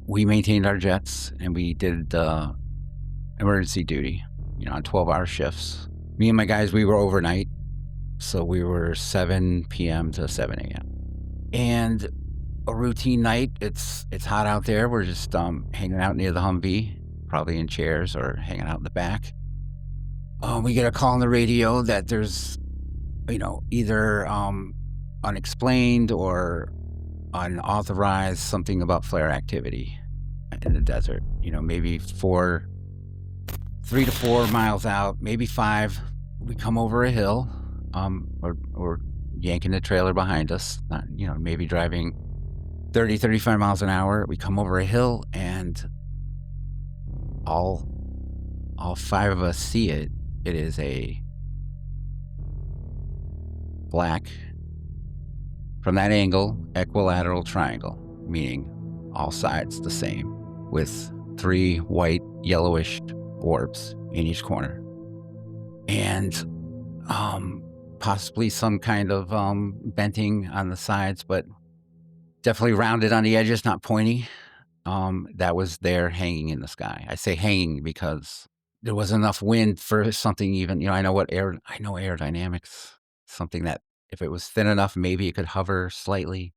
we maintained our jets and we did emergency duty, on 12-hour shifts. Me and my guys, we were overnight. So we were 7 p.m. to 7 a.m. And a routine night, it's hot out there. We're just hanging out near the Humvee, probably in chairs or hanging out in the back. We get a call on the radio that there's, either unexplained or unauthorized something about flare activity in the desert. Maybe 3 to 4 miles out, maybe 5. We come over a hill, or yanking the trailer behind us, not, maybe driving 30, 35 miles an hour. We come over a hill and all 5 of us see it. It is a black, from that angle, equilateral triangle, meaning all sides the same, with 3 white, yellowish orbs in each corner. And possibly some kind of benting on the sides, but definitely rounded on the edges, not pointy. That was there hanging in the sky. I say hanging because there wasn't enough wind for something even, I know aerodynamics, something that if it was thin enough, maybe it could hover slightly.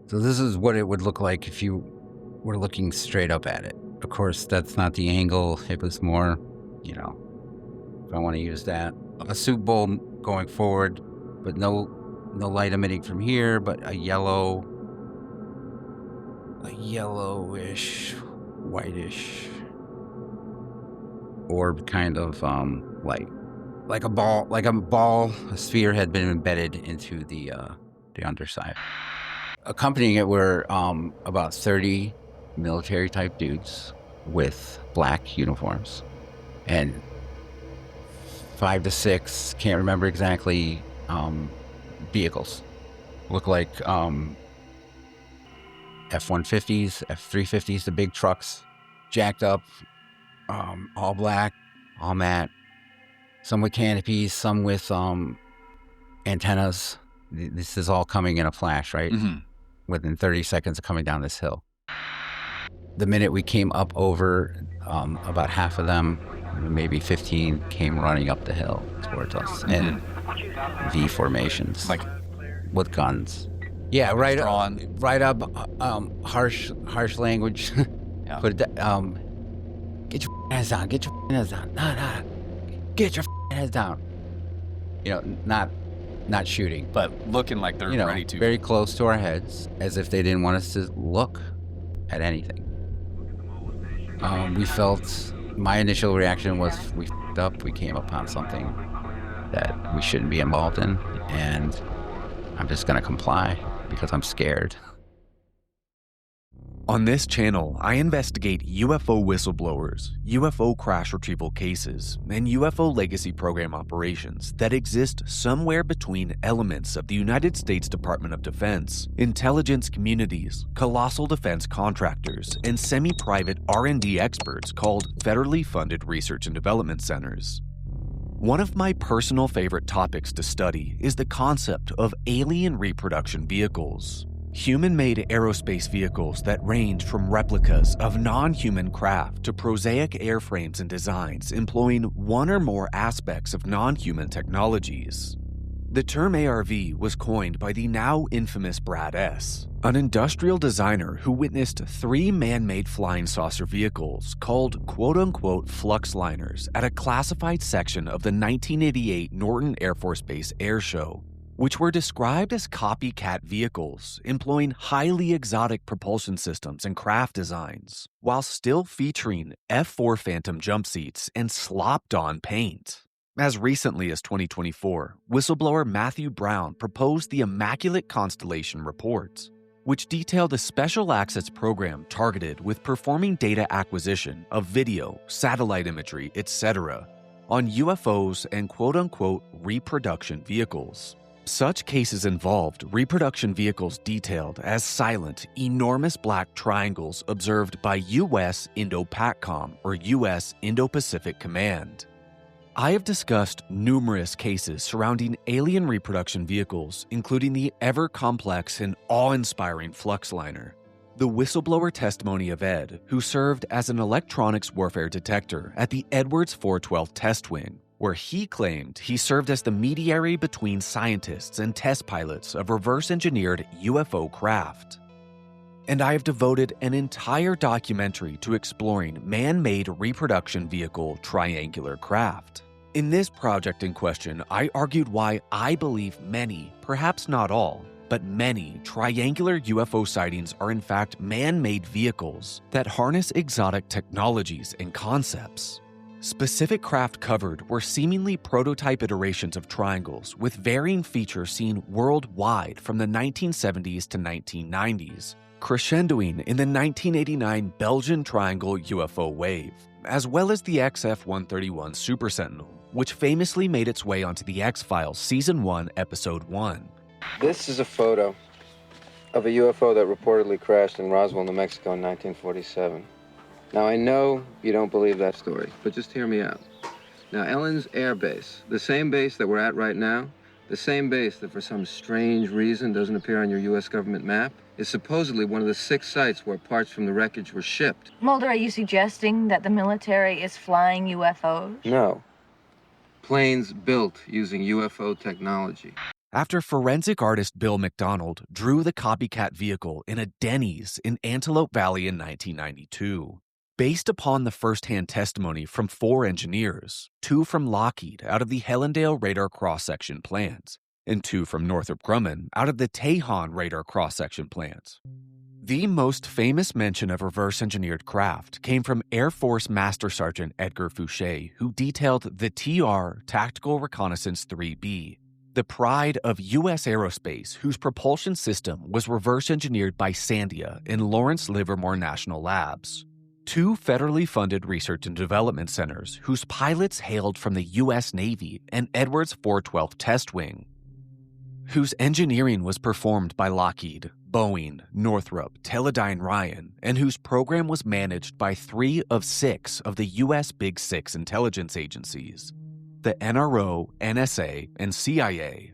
So this is what it would look like if you were looking straight up at it. Of course, that's not the angle. It was more, if I want to use that, a soup bowl going forward, but no light emitting from here, but a yellowish, whitish orb kind of light. Like a ball, a sphere had been embedded into the underside. Accompanying it were about 30 military-type dudes with black uniforms, and 5 to 6, can't remember exactly, vehicles. Look like F-150s, F-350s, the big trucks, jacked up, all black, all matte. Some with canopies, some with antennas. This is all coming in a flash, right? Mm-hmm. Within 30 seconds of coming down this hill. The minute we came up over, about half of them, maybe 15, came running up the hill towards us in V formations, like with guns. Yeah, right up, harsh language. Yeah. But get your heads down. Get your heads down. Nah. Get your heads down. Not shooting, but looking like they're ready to. Very close to our heads, as if they didn't want us to look at anything. We felt, my initial reaction was we f***ed up. We came upon something that we shouldn't be involved in, and I'm just going to comply because I'm scared. On this channel, I investigate UFO whistleblowers, UFO crash retrieval cases, and UFO legacy program operations that exist somewhere between elements of the United States Department of Defense, intelligence communities, colossal defense contractors, and semi-private R&D experts called federally funded research and development centers. One of my personal favorite topics to study is the concept of alien reproduction vehicles. Human-made aerospace vehicles that range from replicas of non-human craft to prosaic airframes and designs employing one or more aspects of non-human technologies. The term ARV was coined by the now infamous Brad S., an industrial designer who witnessed 3 man-made flying saucer vehicles called quote-unquote flux liners at a classified section of the 1988 Norton Air Force Base Air Show, which were described as copycat vehicles employing highly exotic propulsion systems and craft designs, while still featuring F-4 Phantom jump seats and slopped-on paint. As recently as 2024, whistleblower Matthew Brown proposed the Immaculate Constellation Report, which detailed a special access program targeted with performing data acquisition of video, satellite imagery, etc. on UFOs and quote-unquote reproduction vehicles. Such cases involved reproduction vehicles detailed as silent, enormous black triangles observed by U.S. Indo-PACOM or U.S. Indo-Pacific Command. I have discussed numerous cases surrounding alien reproduction vehicles, including the ever-complex and awe-inspiring Fluxliner. The whistleblower testimony of Ed, who served as an electronics warfare detector at the Edwards 412 Test Wing, where he claimed he served as the mediator between scientists and test pilots of reverse-engineered UFO craft. And I have devoted an entire documentary to exploring man-made reproduction vehicle triangular craft. In this project in question, I argued why I believe many, perhaps not all, but many triangular UFO sightings are in fact man-made vehicles that harness exotic technologies and concepts. Specific craft covered were seemingly prototype iterations of triangles with varying features seen worldwide from the 1970s to 1990s, crescendoing in the 1989 Belgian Triangle UFO wave, as well as the XF-131 Super Sentinel, which famously made its way onto the X-Files Season 1, Episode 1. This is a photo of a UFO that reportedly crashed in Roswell, New Mexico in 1947. Now, I know you don't believe that story, but just hear me out. Now, Ellen's Air Base, the same base that we're at right now, the same base that for some strange reason doesn't appear on your U.S. government map, is supposedly one of the 6 sites where parts from the wreckage were shipped. Mulder, are you suggesting that the military is flying UFOs? No. Planes built using UFO technology. After forensic artist Bill McDonald drew the copycat vehicle in a Denny's in Antelope Valley in 1992, based upon the first-hand testimony from 4 engineers, 2 from Lockheed out of the Helendale radar cross-section plant, and 2 from Northrop Grumman out of the Tejon radar cross-section plant. The most famous mention of reverse-engineered craft came from Air Force Master Sergeant Edgar Fouché, who detailed the TR Tactical Reconnaissance 3B, the pride of U.S. aerospace, whose propulsion system was reverse-engineered by Sandia and Lawrence Livermore National Labs, 2 federally funded research and development centers whose pilots hailed from the U.S. Navy and Edwards 412 Test Wing, whose engineering was performed by Lockheed, Boeing, Northrop, Teledyne Ryan, and whose program was managed by 3 of 6 of the U.S. Big Six intelligence agencies, the NRO, NSA, and CIA.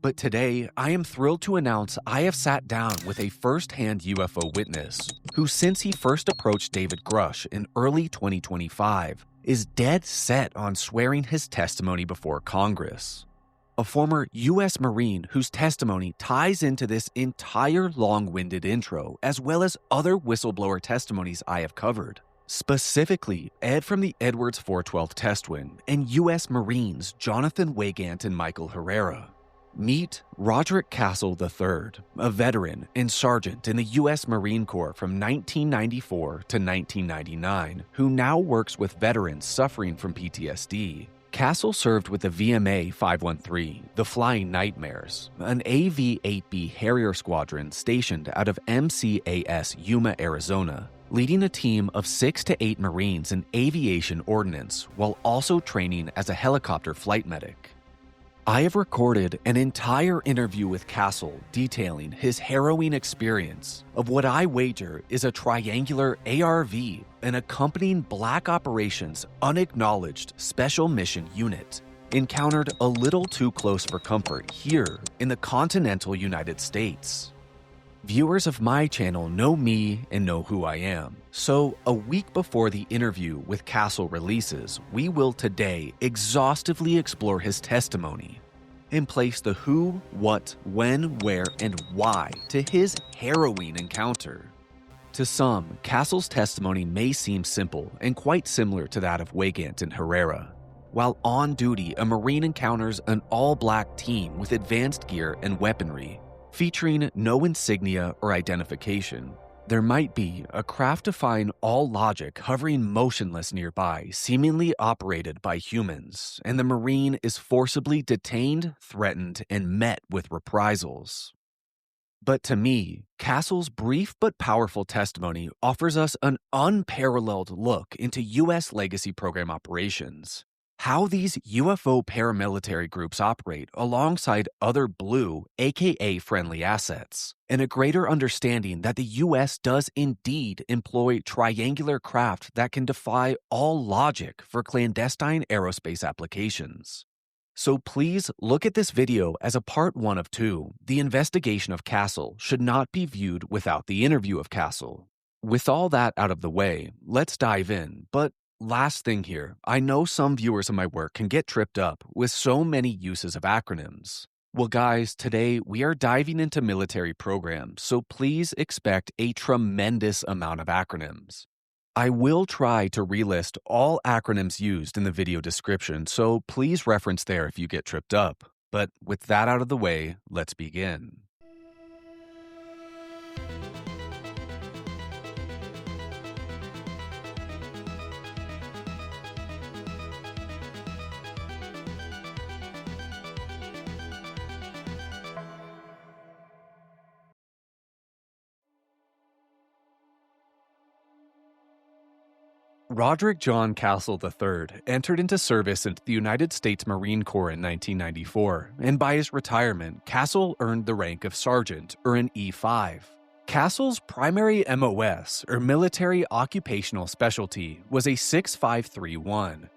But today, I am thrilled to announce I have sat down with a first-hand UFO witness who, since he first approached David Grush in early 2025, is dead set on swearing his testimony before Congress. A former U.S. Marine whose testimony ties into this entire long-winded intro, as well as other whistleblower testimonies I have covered. Specifically, Ed from the Edwards 412 Test Wing and U.S. Marines Jonathan Wygant and Michael Herrera. Meet Roderick Castle III, a veteran and sergeant in the U.S. Marine Corps from 1994 to 1999, who now works with veterans suffering from PTSD. Castle served with the VMA-513, the Flying Nightmares, an AV-8B Harrier squadron stationed out of MCAS Yuma, Arizona, leading a team of 6 to 8 Marines in aviation ordnance while also training as a helicopter flight medic. I have recorded an entire interview with Castle detailing his harrowing experience of what I wager is a triangular ARV and accompanying Black Operations Unacknowledged Special Mission Unit encountered a little too close for comfort here in the continental United States. Viewers of my channel know me and know who I am, so a week before the interview with Castle releases, we will today exhaustively explore his testimony and place the who, what, when, where, and why to his harrowing encounter. To some, Castle's testimony may seem simple and quite similar to that of Wygant and Herrera. While on duty, a Marine encounters an all-black team with advanced gear and weaponry, featuring no insignia or identification. There might be a craft-defying all logic hovering motionless nearby, seemingly operated by humans, and the Marine is forcibly detained, threatened, and met with reprisals. But to me, Castle's brief but powerful testimony offers us an unparalleled look into U.S. legacy program operations, how these UFO paramilitary groups operate alongside other blue, aka friendly assets, and a greater understanding that the U.S. does indeed employ triangular craft that can defy all logic for clandestine aerospace applications. So please look at this video as a part 1 of 2. The investigation of Castle should not be viewed without the interview of Castle. With all that out of the way, let's dive in. But last thing here, I know some viewers of my work can get tripped up with so many uses of acronyms. Well guys, today we are diving into military programs, so please expect a tremendous amount of acronyms. I will try to relist all acronyms used in the video description, so please reference there if you get tripped up. But with that out of the way, let's begin. Roderick John Castle III entered into service into the United States Marine Corps in 1994, and by his retirement, Castle earned the rank of sergeant, or an E5. Castle's primary MOS, or military occupational specialty, was a 6531.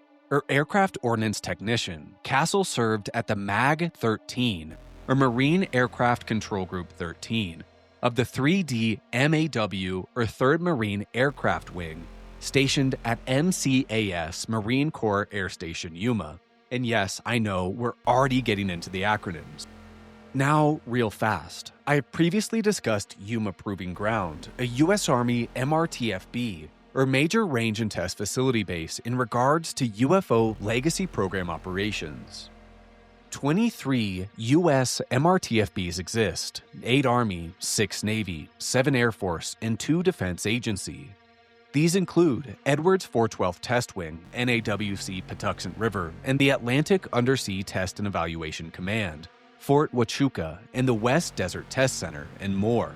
Aircraft ordnance technician, Castle served at the MAG-13, or Marine Aircraft Control Group 13, of the 3D MAW, or 3rd Marine Aircraft Wing, stationed at MCAS Marine Corps Air Station Yuma. And yes, I know, we're already getting into the acronyms. Now, real fast, I have previously discussed Yuma Proving Ground, a U.S. Army MRTFB, or Major Range and Test Facility base in regards to UFO legacy program operations. 23 U.S. MRTFBs exist, 8 Army, 6 Navy, 7 Air Force, and 2 Defense Agency. These include Edwards 412th Test Wing, NAWC Patuxent River, and the Atlantic Undersea Test and Evaluation Command, Fort Huachuca, and the West Desert Test Center, and more.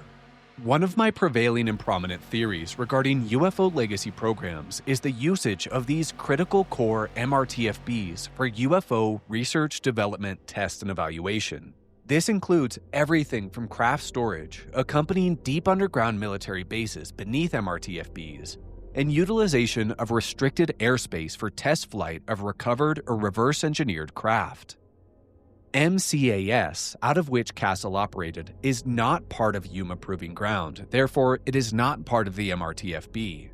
One of my prevailing and prominent theories regarding UFO legacy programs is the usage of these critical core MRTFBs for UFO research, development, test, and evaluation. This includes everything from craft storage, accompanying deep underground military bases beneath MRTFBs, and utilization of restricted airspace for test flight of recovered or reverse-engineered craft. MCAS, out of which Castle operated, is not part of Yuma Proving Ground, therefore it is not part of the MRTFB.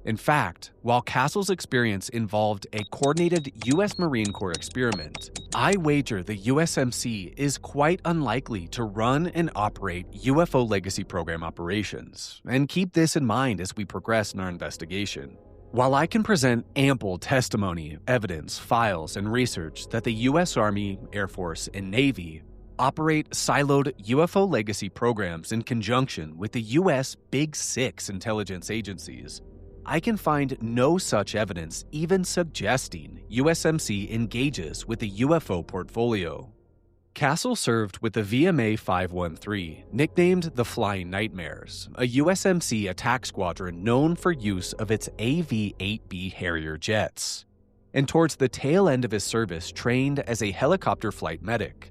In fact, while Castle's experience involved a coordinated U.S. Marine Corps experiment, I wager the USMC is quite unlikely to run and operate UFO legacy program operations, and keep this in mind as we progress in our investigation. While I can present ample testimony, evidence, files, and research that the U.S. Army, Air Force, and Navy operate siloed UFO legacy programs in conjunction with the U.S. Big Six intelligence agencies, I can find no such evidence even suggesting USMC engages with the UFO portfolio. Castle served with the VMA-513, nicknamed the Flying Nightmares, a USMC attack squadron known for use of its AV-8B Harrier jets, and towards the tail end of his service trained as a helicopter flight medic.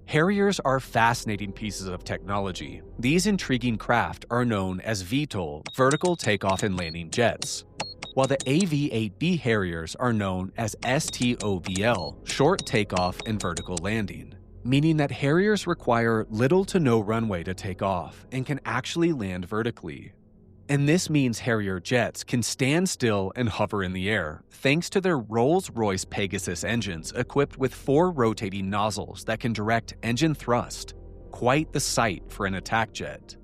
Harriers are fascinating pieces of technology. These intriguing craft are known as VTOL, vertical takeoff and landing jets, while the AV-8B Harriers are known as STOVL, short takeoff and vertical landing, meaning that Harriers require little to no runway to take off and can actually land vertically. And this means Harrier jets can stand still and hover in the air, thanks to their Rolls-Royce Pegasus engines equipped with 4 rotating nozzles that can direct engine thrust. Quite the sight for an attack jet.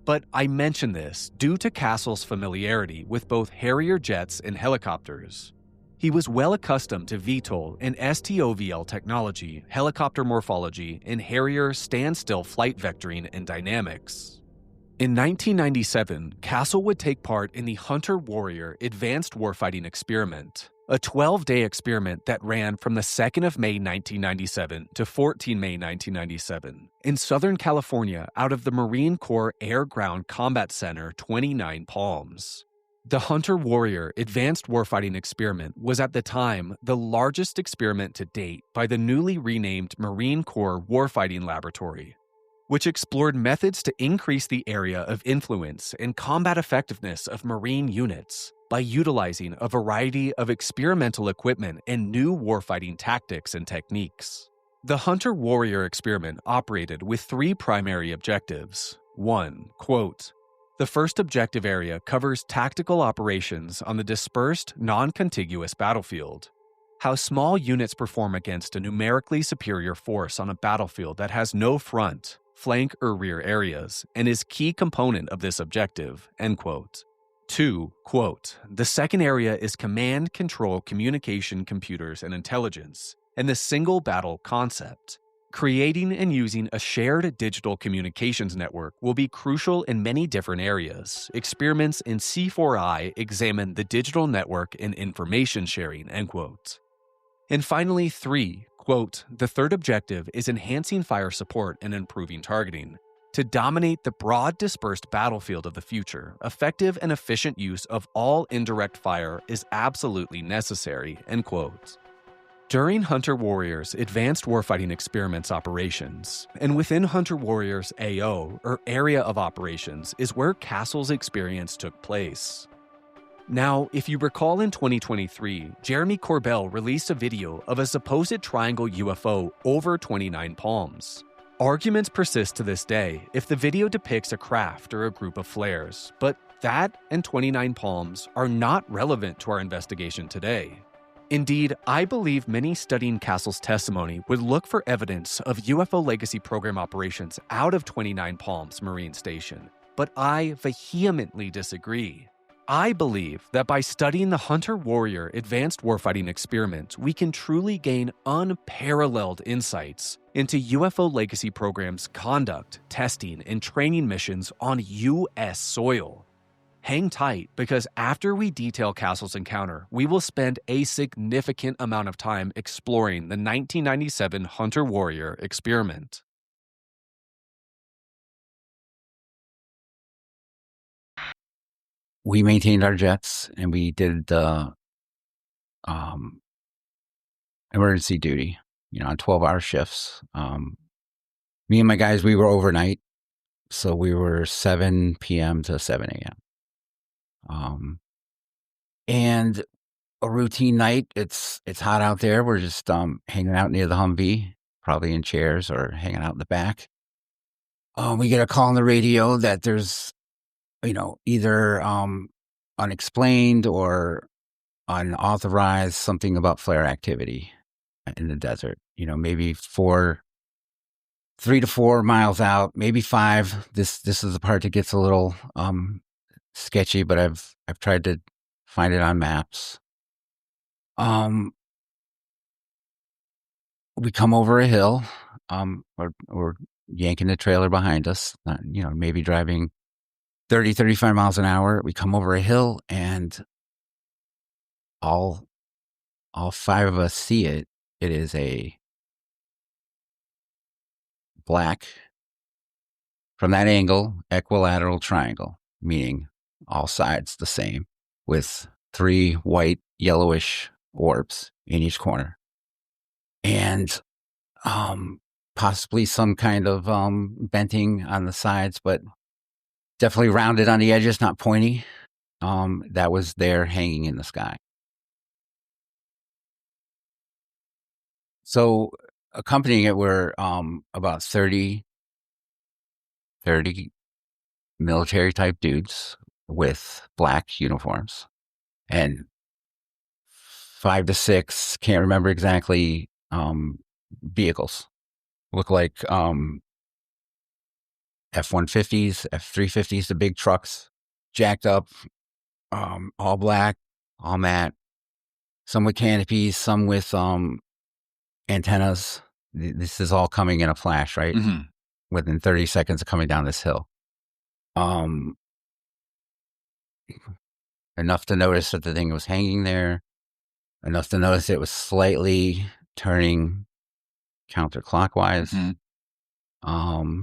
But I mention this due to Castle's familiarity with both Harrier jets and helicopters. He was well accustomed to VTOL and STOVL technology, helicopter morphology, and Harrier standstill flight vectoring and dynamics. In 1997, Castle would take part in the Hunter Warrior Advanced Warfighting Experiment, a 12-day experiment that ran from the 2nd of May 1997 to 14 May 1997 in Southern California out of the Marine Corps Air-Ground Combat Center 29 Palms. The Hunter Warrior Advanced Warfighting Experiment was at the time the largest experiment to date by the newly renamed Marine Corps Warfighting Laboratory. which explored methods to increase the area of influence and combat effectiveness of Marine units by utilizing a variety of experimental equipment and new warfighting tactics and techniques. The Hunter-Warrior experiment operated with three primary objectives. 1. Quote, the first objective area covers tactical operations on the dispersed, non-contiguous battlefield. How small units perform against a numerically superior force on a battlefield that has no front, flank, or rear areas, and is key component of this objective. End quote. 2. Quote, the second area is command, control, communication, computers, and intelligence, and the single battle concept. Creating and using a shared digital communications network will be crucial in many different areas. Experiments in C4I examine the digital network and information sharing, end quote. And finally, 3, quote, the third objective is enhancing fire support and improving targeting. To dominate the broad dispersed battlefield of the future, effective and efficient use of all indirect fire is absolutely necessary, end quote. During Hunter-Warrior's Advanced Warfighting Experiments operations, and within Hunter-Warrior's AO, or Area of Operations, is where Castle's experience took place. Now, if you recall in 2023, Jeremy Corbell released a video of a supposed triangle UFO over 29 Palms. Arguments persist to this day if the video depicts a craft or a group of flares, but that and 29 Palms are not relevant to our investigation today. Indeed, I believe many studying Castle's testimony would look for evidence of UFO legacy program operations out of 29 Palms Marine Station, but I vehemently disagree. I believe that by studying the Hunter-Warrior Advanced Warfighting Experiment, we can truly gain unparalleled insights into UFO legacy programs' conduct, testing, and training missions on U.S. soil. Hang tight, because after we detail Castle's encounter, we will spend a significant amount of time exploring the 1997 Hunter-Warrior experiment. We maintained our jets, and we did the emergency duty, on 12-hour shifts. Me and my guys, we were overnight, so we were 7 p.m. to 7 a.m. And a routine night, it's hot out there. We're just hanging out near the Humvee, probably in chairs or hanging out in the back. We get a call on the radio that there's, either unexplained or unauthorized something about flare activity in the desert. Maybe 3 to 4 miles out, maybe 5. This is the part that gets a little sketchy, but I've tried to find it on maps. We come over a hill, or yanking the trailer behind us, maybe driving 30, 35 miles an hour. We come over a hill, and all 5 of us see it. It is a black, from that angle, equilateral triangle, meaning all sides the same, with 3 white, yellowish orbs in each corner. And possibly some kind of venting on the sides, but definitely rounded on the edges, not pointy. That was there hanging in the sky. So accompanying it were about 30 military type dudes with black uniforms, and 5 to 6, can't remember exactly, vehicles. Look like F-150s, F-350s, the big trucks, jacked up, all black, all matte, some with canopies, some with antennas. This is all coming in a flash, right? Mm-hmm. Within 30 seconds of coming down this hill. Enough to notice that the thing was hanging there, enough to notice it was slightly turning counterclockwise. Mm-hmm.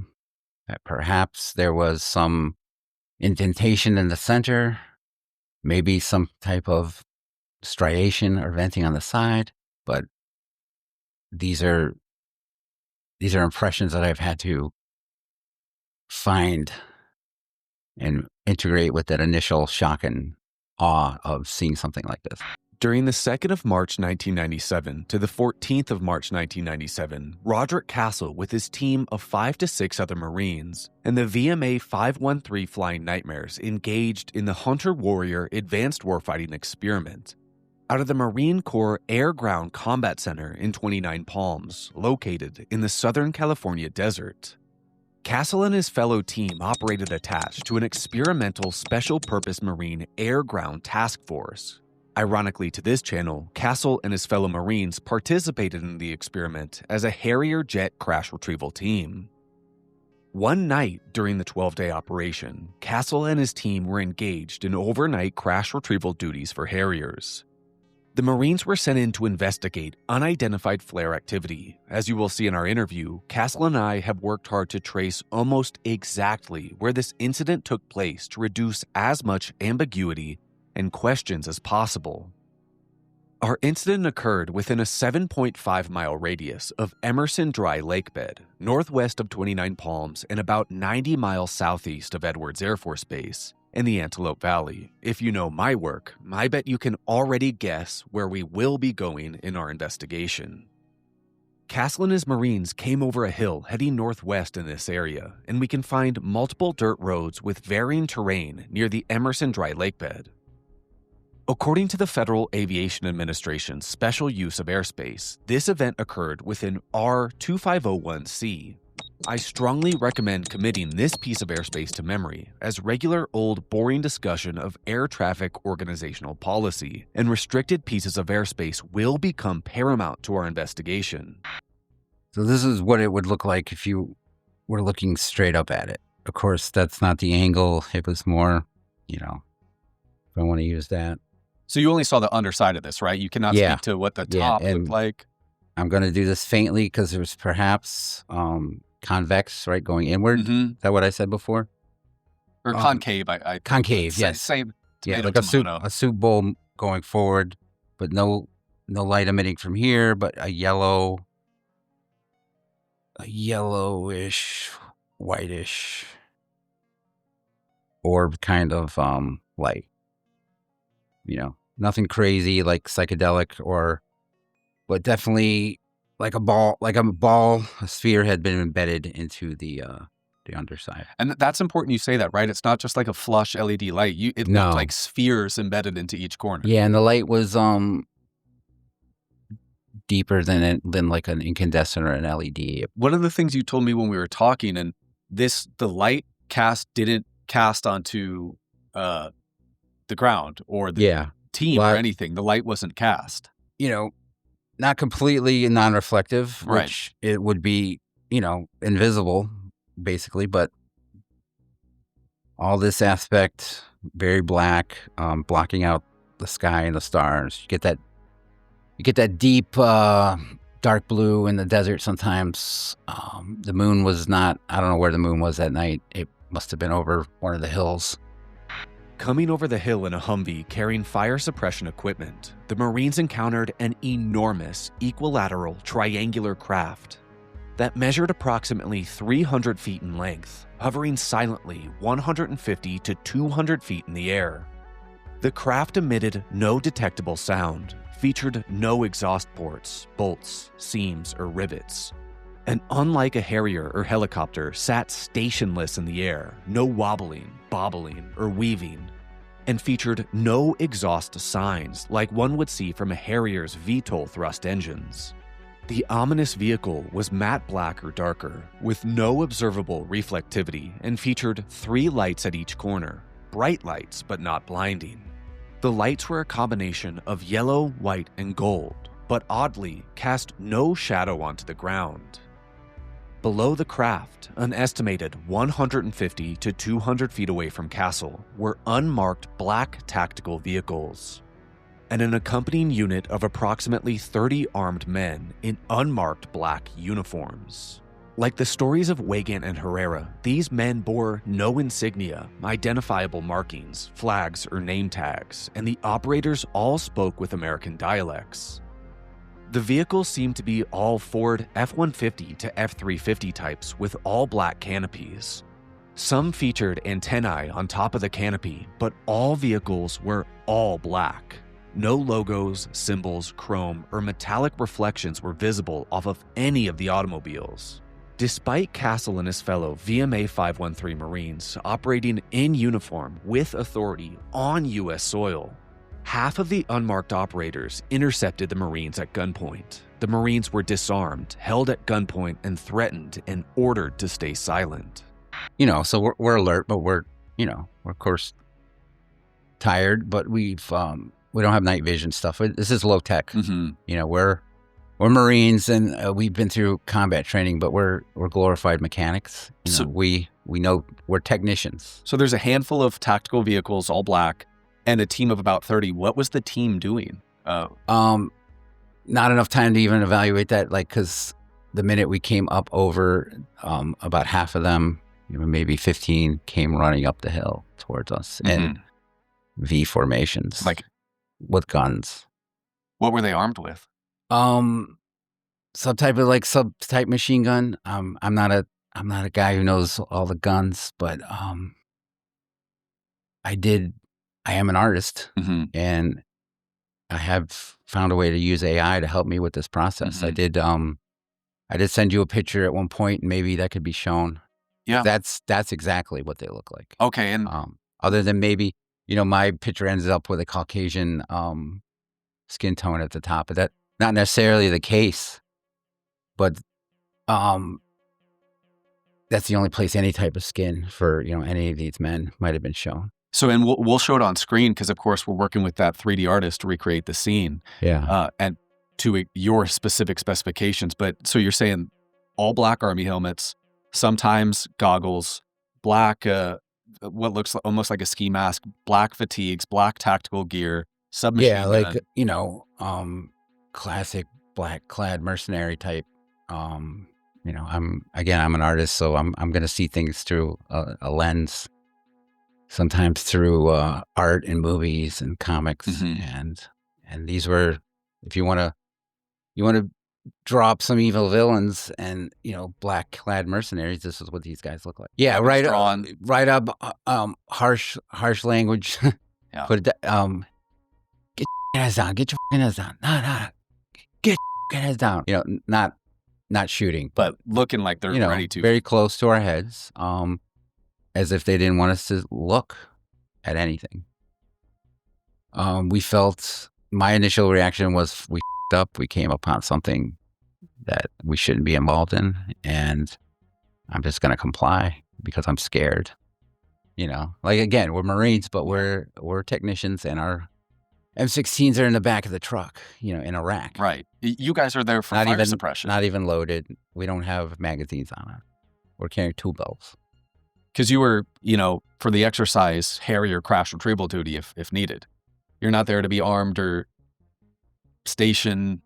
That perhaps there was some indentation in the center, maybe some type of striation or venting on the side, but these are impressions that I've had to find and integrate with that initial shock and awe of seeing something like this. During the 2nd of March 1997 to the 14th of March 1997, Roderick Castle with his team of 5 to 6 other Marines and the VMA-513 Flying Nightmares engaged in the Hunter-Warrior Advanced Warfighting Experiment out of the Marine Corps Air-Ground Combat Center in 29 Palms, located in the Southern California desert. Castle and his fellow team operated attached to an experimental Special Purpose Marine Air-Ground Task Force. Ironically to this channel, Castle and his fellow Marines participated in the experiment as a Harrier jet crash retrieval team. One night during the 12-day operation, Castle and his team were engaged in overnight crash retrieval duties for Harriers. The Marines were sent in to investigate unidentified flare activity. As you will see in our interview, Castle and I have worked hard to trace almost exactly where this incident took place to reduce as much ambiguity and questions as possible. Our incident occurred within a 7.5-mile radius of Emerson Dry Lake bed, northwest of 29 Palms and about 90 miles southeast of Edwards Air Force Base in the Antelope Valley. If you know my work, I bet you can already guess where we will be going in our investigation. Castle and his Marines came over a hill heading northwest in this area, and we can find multiple dirt roads with varying terrain near the Emerson Dry Lake bed. According to the Federal Aviation Administration's special use of airspace, this event occurred within R2501C. I strongly recommend committing this piece of airspace to memory as regular old boring discussion of air traffic organizational policy and restricted pieces of airspace will become paramount to our investigation. So this is what it would look like if you were looking straight up at it. Of course, that's not the angle. It was more, if I want to use that. So you only saw the underside of this, right? You cannot speak to what the top looked like. I'm going to do this faintly because there's perhaps convex, right, going inward. Mm-hmm. Is that what I said before? Or concave. Concave, yes. Same. Like a soup bowl going forward, but no light emitting from here, but a yellowish, whitish orb kind of light. Nothing crazy like psychedelic but definitely like a sphere had been embedded into the underside. And that's important you say that, right? It's not just like a flush LED light. It looked like spheres embedded into each corner. Yeah, and the light was deeper than like an incandescent or an LED. One of the things you told me when we were talking, and the light didn't cast onto the ground or the team or anything. The light wasn't cast. Not completely non-reflective, which it would be, invisible, basically, but all this aspect, very black, blocking out the sky and the stars. You get that deep, dark blue in the desert sometimes. The moon was not, I don't know where the moon was that night. It must have been over one of the hills. Coming over the hill in a Humvee carrying fire suppression equipment, the Marines encountered an enormous equilateral triangular craft that measured approximately 300 feet in length, hovering silently 150 to 200 feet in the air. The craft emitted no detectable sound, featured no exhaust ports, bolts, seams, or rivets, and unlike a Harrier or helicopter, sat stationless in the air, no wobbling, bobbling, or weaving, and featured no exhaust signs like one would see from a Harrier's VTOL thrust engines. The ominous vehicle was matte black or darker, with no observable reflectivity, and featured 3 lights at each corner, bright lights but not blinding. The lights were a combination of yellow, white, and gold, but oddly cast no shadow onto the ground. Below the craft, an estimated 150 to 200 feet away from Castle, were unmarked black tactical vehicles, and an accompanying unit of approximately 30 armed men in unmarked black uniforms. Like the stories of Weygand and Herrera, these men bore no insignia, identifiable markings, flags, or name tags, and the operators all spoke with American dialects. The vehicles seemed to be all Ford F-150 to F-350 types with all black canopies. Some featured antennae on top of the canopy, but all vehicles were all black. No logos, symbols, chrome, or metallic reflections were visible off of any of the automobiles. Despite Castle and his fellow VMA-513 Marines operating in uniform with authority on U.S. soil, half of the unmarked operators intercepted the Marines at gunpoint. The Marines were disarmed, held at gunpoint, and threatened and ordered to stay silent. You know, so we're alert, but we're of course tired, but we don't have night vision stuff. This is low tech. Mm-hmm. You know, we're Marines, and we've been through combat training, but we're glorified mechanics. So we know we're technicians. So there's a handful of tactical vehicles, all black, and a team of about 30. What was the team doing? Not enough time to even evaluate that, because the minute we came up over, about half of them, maybe 15, came running up the hill towards us in V formations, with guns. What were they armed with? Sub type machine gun. I'm not a guy who knows all the guns, but I am an artist, and I have found a way to use AI to help me with this process. I did send you a picture at one point, and maybe that could be shown. Yeah, that's exactly what they look like. Okay, and other than maybe my picture ends up with a Caucasian skin tone at the top, but that not necessarily the case. But that's the only place any type of skin for any of these men might have been shown. So, and we'll show it on screen because, of course, we're working with that 3D artist to recreate the scene. Yeah. And to your specific specifications. But so you're saying all black Army helmets, sometimes goggles, black, what looks almost like a ski mask, black fatigues, black tactical gear, submachine gun. Classic black clad mercenary type. I'm an artist, so I'm going to see things through a lens. Sometimes through art and movies and comics, and these were, if you want to draw up some evil villains and black clad mercenaries, this is what these guys look like. Yeah, right up, harsh language. Yeah. Put it, get your heads down, get your fucking heads down, no, get your heads down. Not shooting, but looking like they're ready to. Very close to our heads. As if they didn't want us to look at anything. We felt, my initial reaction was we f***ed up. We came upon something that we shouldn't be involved in, and I'm just going to comply because I'm scared. Again, we're Marines, but we're technicians, and our M16s are in the back of the truck, in a rack. Right. You guys are there for fire suppression. Not even loaded. We don't have magazines on it. We're carrying tool belts. Because you were, for the exercise, Harrier crash retrieval duty if needed. You're not there to be armed or stationed.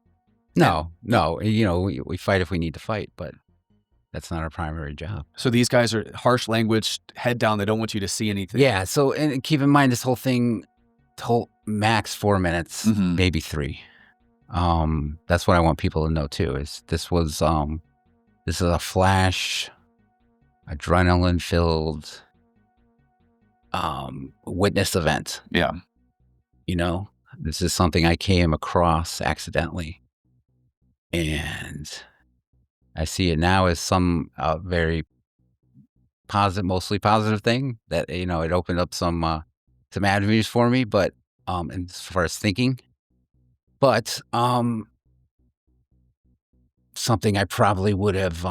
No. We fight if we need to fight, but that's not our primary job. So these guys are harsh language, head down. They don't want you to see anything. Yeah. So, and keep in mind, this whole thing, max 4 minutes, maybe 3. That's what I want people to know too. This is a flash, adrenaline-filled witness event. Yeah. This is something I came across accidentally. And I see it now as some very positive, mostly positive thing that, it opened up some avenues for me, but as far as thinking. But something I probably would have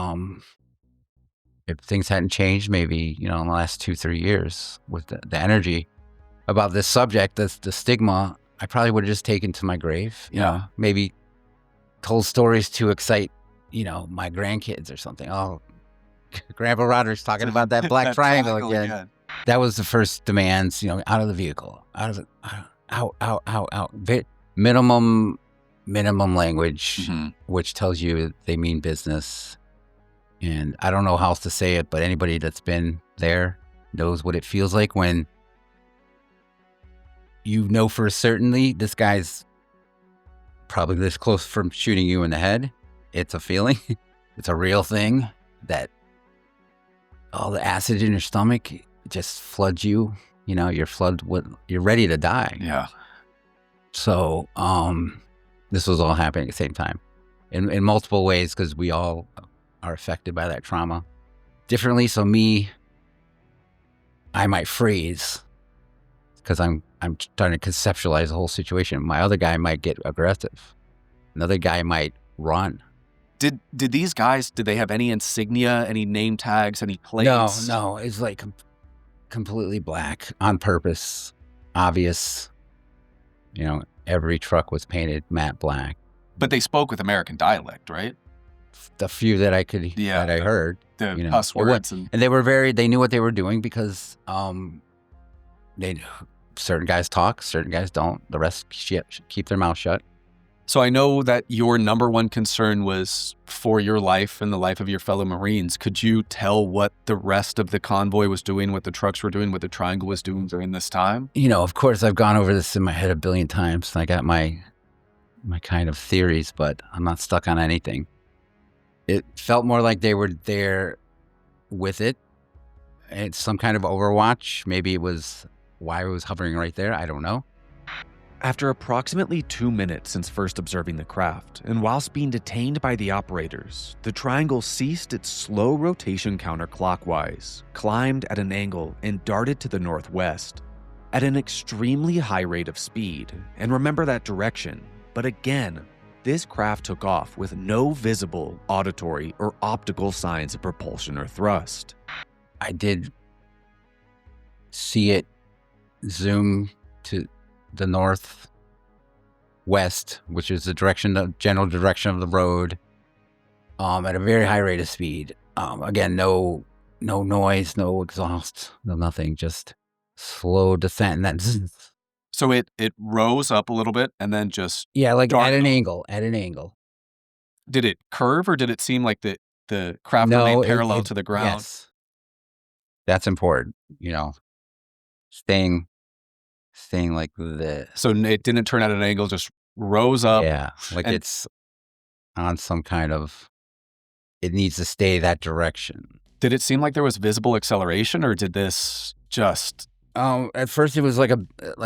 if things hadn't changed, maybe, in the last 2-3 years with the energy about this subject, the stigma, I probably would have just taken to my grave. Maybe told stories to excite, my grandkids or something. Oh, Grandpa Roderick's talking about that black triangle again. That was the first demands, out of the vehicle, out. Minimum language, which tells you they mean business. And I don't know how else to say it, but anybody that's been there knows what it feels like when for certainty this guy's probably this close from shooting you in the head. It's a feeling. It's a real thing that all the acid in your stomach just floods you. You know, you're ready to die. Yeah. So this was all happening at the same time in multiple ways, because we all are affected by that trauma differently. So I might freeze because I'm trying to conceptualize the whole situation. My other guy might get aggressive. Another guy might run. Did these guys, did they have any insignia, any name tags, any plates? No, it's like completely black on purpose, obvious. You know, every truck was painted matte black. But they spoke with American dialect, right? The few that I heard, The cuss words. And they knew what they were doing, because certain guys talk, certain guys don't. The rest keep their mouth shut. So I know that your number one concern was for your life and the life of your fellow Marines. Could you tell what the rest of the convoy was doing, what the trucks were doing, what the Triangle was doing during this time? You know, of course, I've gone over this in my head a billion times. And I got my kind of theories, but I'm not stuck on anything. It felt more like they were there with it. It's some kind of overwatch. Maybe it was why it was hovering right there. I don't know. After approximately 2 minutes since first observing the craft, and whilst being detained by the operators, the Triangle ceased its slow rotation counterclockwise, climbed at an angle, and darted to the northwest at an extremely high rate of speed. And remember that direction. But again, this craft took off with no visible auditory or optical signs of propulsion or thrust. I did see it zoom to the northwest, which is the general direction of the road, at a very high rate of speed. Again, no noise, no exhaust, no nothing, just slow descent. And then So it rose up a little bit and then just like at darted. an angle. Did it curve, or did it seem like the craft remained parallel to the ground? Yes. That's important, you know, staying like this. So it didn't turn at an angle, just rose up. Yeah, like it's on some kind of, it needs to stay that direction. Did it seem like there was visible acceleration, or did this just... At first it was like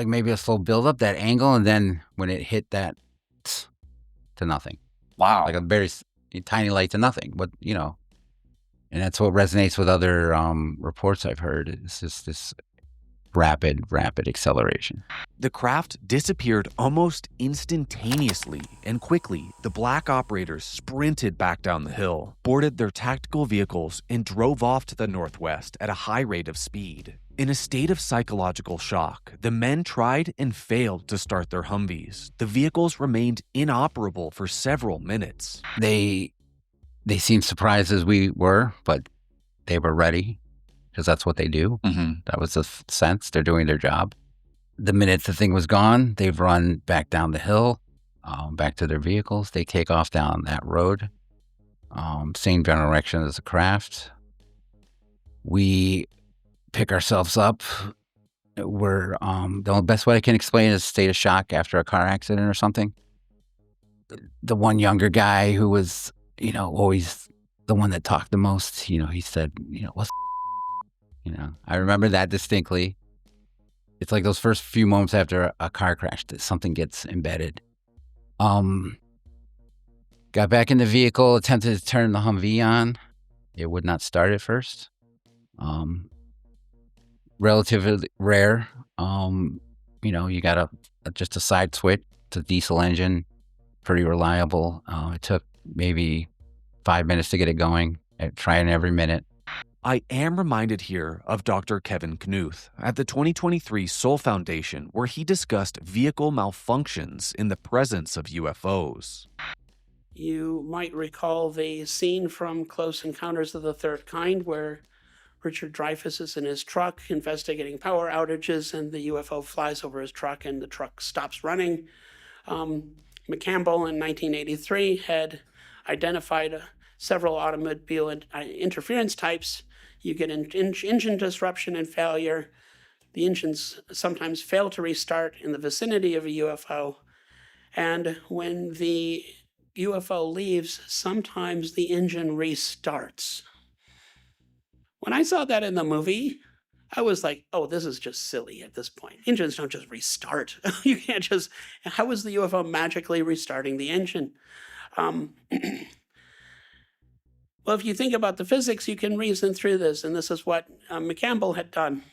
maybe a slow buildup, that angle, and then when it hit that to nothing. Wow. Like a very tiny light to nothing. But, you know, and that's what resonates with other reports I've heard. It's just this rapid acceleration. The craft disappeared almost instantaneously, and quickly, the black operators sprinted back down the hill, boarded their tactical vehicles, and drove off to the northwest at a high rate of speed. In a state of psychological shock, the men tried and failed to start their Humvees. The vehicles remained inoperable for several minutes. They seemed surprised as we were, but they were ready, because that's what they do. Mm-hmm. That was the sense. They're doing their job. The minute the thing was gone, they've run back down the hill, back to their vehicles. They take off down that road, same general direction as the craft. We pick ourselves up. We're the best way I can explain is a state of shock after a car accident or something. The one younger guy who was, you know, always the one that talked the most, you know, he said, you know, what's you know, I remember that distinctly. It's like those first few moments after a car crash that something gets embedded. Got back in the vehicle, attempted to turn the Humvee on. It would not start at first. Relatively rare. You know, you got just a side switch. It's a diesel engine, pretty reliable. It took maybe 5 minutes to get it going. Trying every minute. I am reminded here of Dr. Kevin Knuth at the 2023 Soul Foundation, where he discussed vehicle malfunctions in the presence of UFOs. You might recall the scene from Close Encounters of the Third Kind, where Richard Dreyfuss is in his truck investigating power outages, and the UFO flies over his truck and the truck stops running. McCampbell in 1983 had identified several automobile interference types. You get an engine disruption and failure. The engines sometimes fail to restart in the vicinity of a UFO. And when the UFO leaves, sometimes the engine restarts. When I saw that in the movie, I was like, oh, this is just silly at this point. Engines don't just restart. You can't just, how is the UFO magically restarting the engine? Well, if you think about the physics, you can reason through this, and this is what McCampbell had done.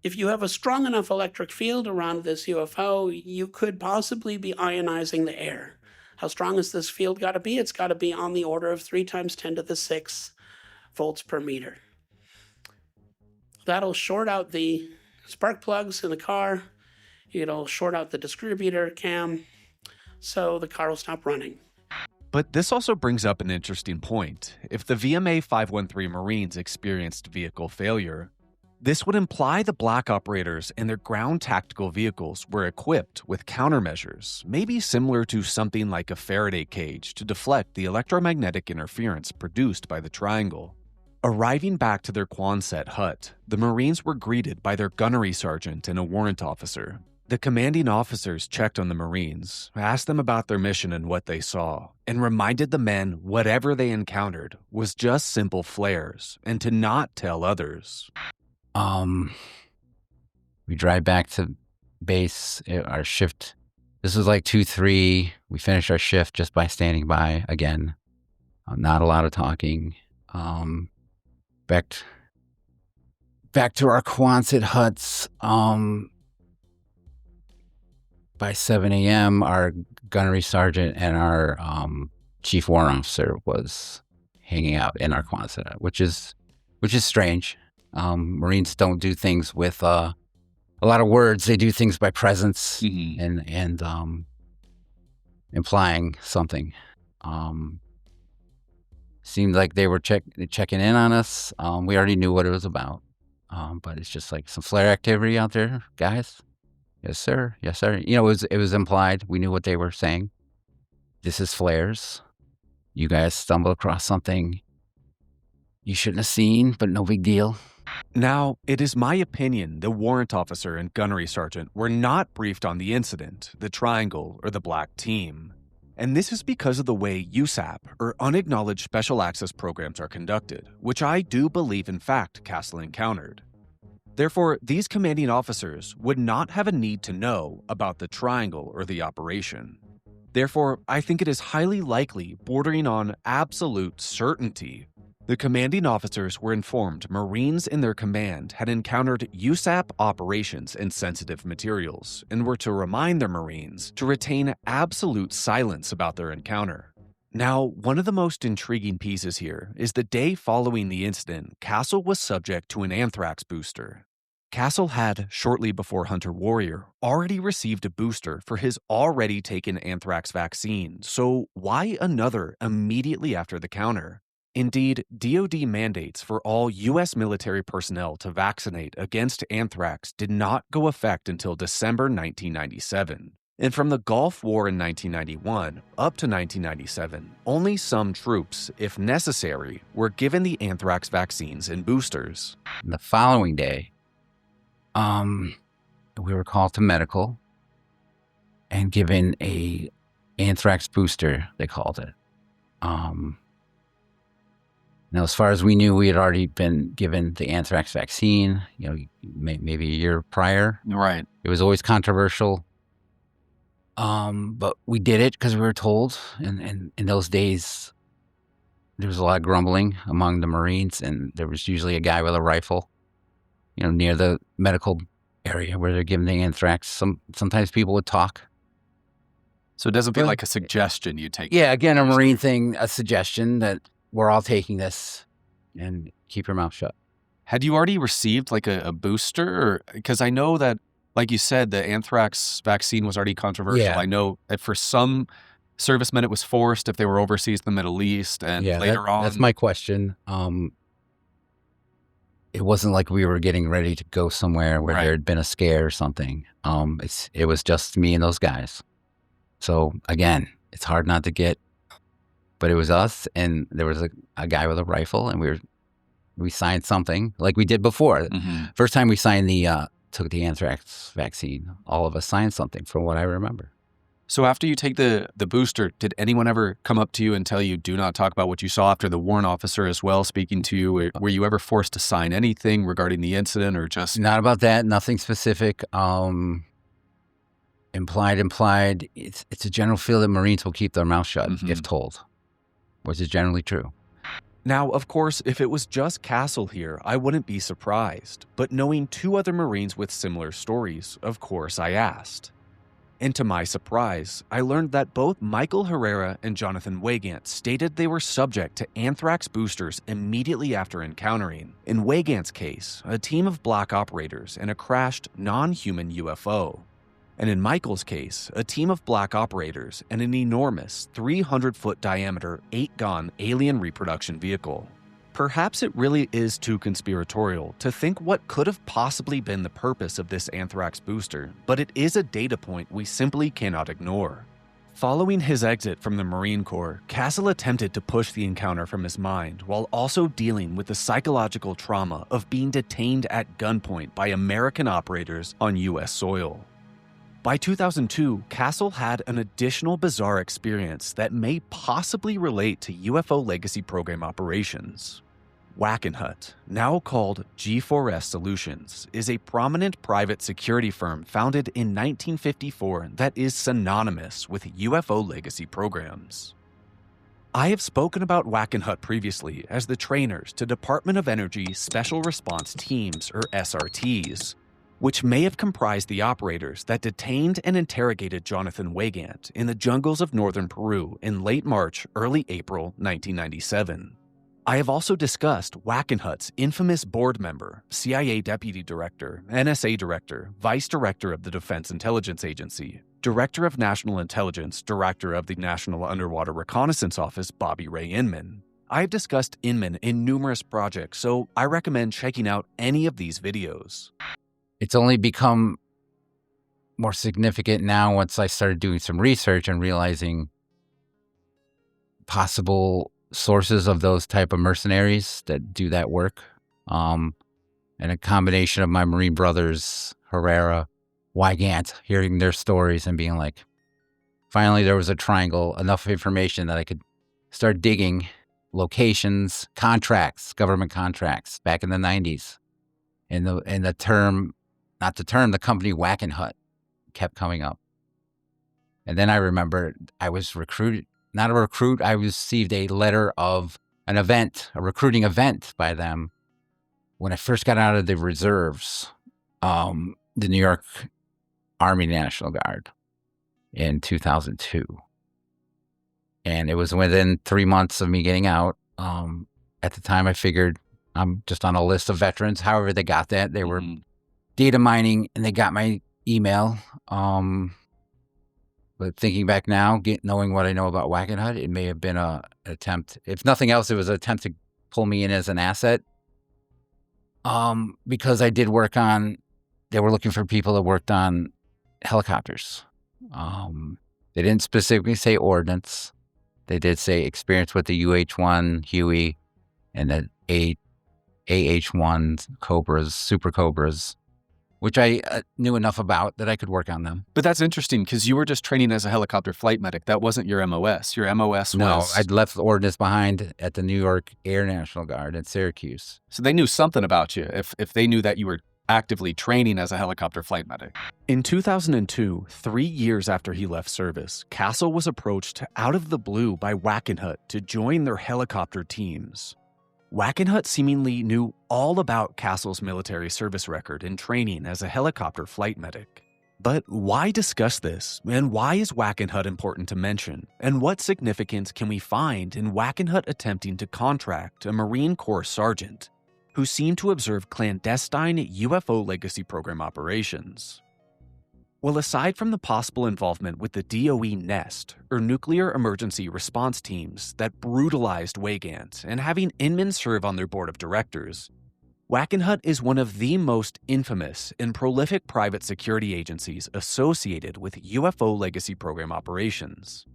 If you have a strong enough electric field around this UFO, you could possibly be ionizing the air. How strong has this field got to be? It's got to be on the order of 3 × 10⁶ volts per meter. That'll short out the spark plugs in the car. It'll short out the distributor cam, so the car will stop running. But this also brings up an interesting point. If the VMA-513 Marines experienced vehicle failure, this would imply the black operators and their ground tactical vehicles were equipped with countermeasures, maybe similar to something like a Faraday cage to deflect the electromagnetic interference produced by the triangle. Arriving back to their Quonset hut, the Marines were greeted by their gunnery sergeant and a warrant officer. The commanding officers checked on the Marines, asked them about their mission and what they saw, and reminded the men whatever they encountered was just simple flares and to not tell others. We drive back to base, our shift. This was like 2-3. We finished our shift just by standing by again. Not a lot of talking. Back to our Quonset huts. By 7 a.m., our gunnery sergeant and our chief warrant officer was hanging out in our Quonset hut, which is strange. Marines don't do things with a lot of words. They do things by presence and implying something. Seemed like they were checking in on us. We already knew what it was about, but it's just like some flare activity out there, guys. Yes, sir. Yes, sir. You know, it was implied. We knew what they were saying. This is flares. You guys stumbled across something you shouldn't have seen, but no big deal. Now, it is my opinion the warrant officer and gunnery sergeant were not briefed on the incident, the triangle, or the black team. And this is because of the way USAP, or Unacknowledged Special Access Programs, are conducted, which I do believe in fact Castle encountered. Therefore, these commanding officers would not have a need to know about the triangle or the operation. Therefore, I think it is highly likely, bordering on absolute certainty, the commanding officers were informed Marines in their command had encountered USAP operations and sensitive materials, and were to remind their Marines to retain absolute silence about their encounter. Now, one of the most intriguing pieces here is the day following the incident, Castle was subject to an anthrax booster. Castle had, shortly before Hunter Warrior, already received a booster for his already taken anthrax vaccine, so why another immediately after the counter? Indeed, DoD mandates for all U.S. military personnel to vaccinate against anthrax did not go effect until December 1997. And from the Gulf War in 1991 up to 1997, only some troops, if necessary, were given the anthrax vaccines and boosters. The following day, we were called to medical and given a anthrax booster, they called it. Now, as far as we knew, we had already been given the anthrax vaccine, you know, maybe a year prior. Right. It was always controversial. But we did it because we were told. And in those days, there was a lot of grumbling among the Marines, and there was usually a guy with a rifle, you know, near the medical area where they're giving the anthrax. Sometimes people would talk. So it doesn't feel like a suggestion you take. Yeah, again, a Marine thing, a suggestion that we're all taking this and keep your mouth shut. Had you already received like a booster? Because I know that, like you said, the anthrax vaccine was already controversial. Yeah. I know that for some servicemen it was forced if they were overseas in the Middle East, and later on. That's my question. It wasn't like we were getting ready to go somewhere where there had been a scare or something. It was just me and those guys. So again, it's hard not to get, but it was us, and there was a guy with a rifle, and we signed something like we did before. Mm-hmm. First time we signed took the anthrax vaccine, all of us signed something from what I remember. So after you take the booster, did anyone ever come up to you and tell you, do not talk about what you saw after the warrant officer as well speaking to you? Were you ever forced to sign anything regarding the incident or just... Not about that, nothing specific. Implied. It's a general feel that Marines will keep their mouth shut if told, which is generally true. Now, of course, if it was just Castle here, I wouldn't be surprised. But knowing 2 other Marines with similar stories, of course I asked. And to my surprise, I learned that both Michael Herrera and Jonathan Wygant stated they were subject to anthrax boosters immediately after encountering, in Wygant's case, a team of black operators and a crashed non-human UFO. And in Michael's case, a team of black operators and an enormous 300-foot diameter 8-gun alien reproduction vehicle. Perhaps it really is too conspiratorial to think what could have possibly been the purpose of this anthrax booster, but it is a data point we simply cannot ignore. Following his exit from the Marine Corps, Castle attempted to push the encounter from his mind while also dealing with the psychological trauma of being detained at gunpoint by American operators on U.S. soil. By 2002, Castle had an additional bizarre experience that may possibly relate to UFO legacy program operations. WACKENHUT, now called G4S Solutions, is a prominent private security firm founded in 1954 that is synonymous with UFO legacy programs. I have spoken about WACKENHUT previously as the trainers to Department of Energy Special Response Teams, or SRTs, which may have comprised the operators that detained and interrogated Jonathan Wygant in the jungles of northern Peru in late March, early April 1997. I have also discussed WACKENHUT's infamous board member, CIA Deputy Director, NSA Director, Vice Director of the Defense Intelligence Agency, Director of National Intelligence, Director of the National Underwater Reconnaissance Office, Bobby Ray Inman. I have discussed Inman in numerous projects, so I recommend checking out any of these videos. It's only become more significant now once I started doing some research and realizing possible sources of those type of mercenaries that do that work. And a combination of my Marine brothers, Herrera, Wygant, hearing their stories and being like, finally there was a triangle, enough information that I could start digging locations, contracts, government contracts back in the 90s. And the term, not the term, the company WACKENHUT kept coming up. And then I remember I was recruited, not a recruit, I received a letter of an event, a recruiting event by them when I first got out of the reserves, the New York Army National Guard in 2002. And it was within 3 months of me getting out. At the time, I figured I'm just on a list of veterans. However, they got that. They were data mining, and they got my email. But thinking back now, knowing what I know about WACKENHUT, it may have been an attempt. If nothing else, it was an attempt to pull me in as an asset. Because I did work on, they were looking for people that worked on helicopters. They didn't specifically say ordnance. They did say experience with the UH-1 Huey and the AH-1 Cobras, Super Cobras, which I knew enough about that I could work on them. But that's interesting because you were just training as a helicopter flight medic. That wasn't your MOS. Your MOS was... No, I'd left ordnance behind at the New York Air National Guard in Syracuse. So they knew something about you if they knew that you were actively training as a helicopter flight medic. In 2002, 3 years after he left service, Castle was approached out of the blue by WACKENHUT to join their helicopter teams. WACKENHUT seemingly knew all about Castle's military service record and training as a helicopter flight medic. But why discuss this, and why is WACKENHUT important to mention, and what significance can we find in WACKENHUT attempting to contract a Marine Corps sergeant who seemed to observe clandestine UFO legacy program operations? Well, aside from the possible involvement with the DOE NEST, or Nuclear Emergency Response Teams, that brutalized Wygant, and having Inman serve on their board of directors, WACKENHUT is one of the most infamous and prolific private security agencies associated with UFO legacy program operations.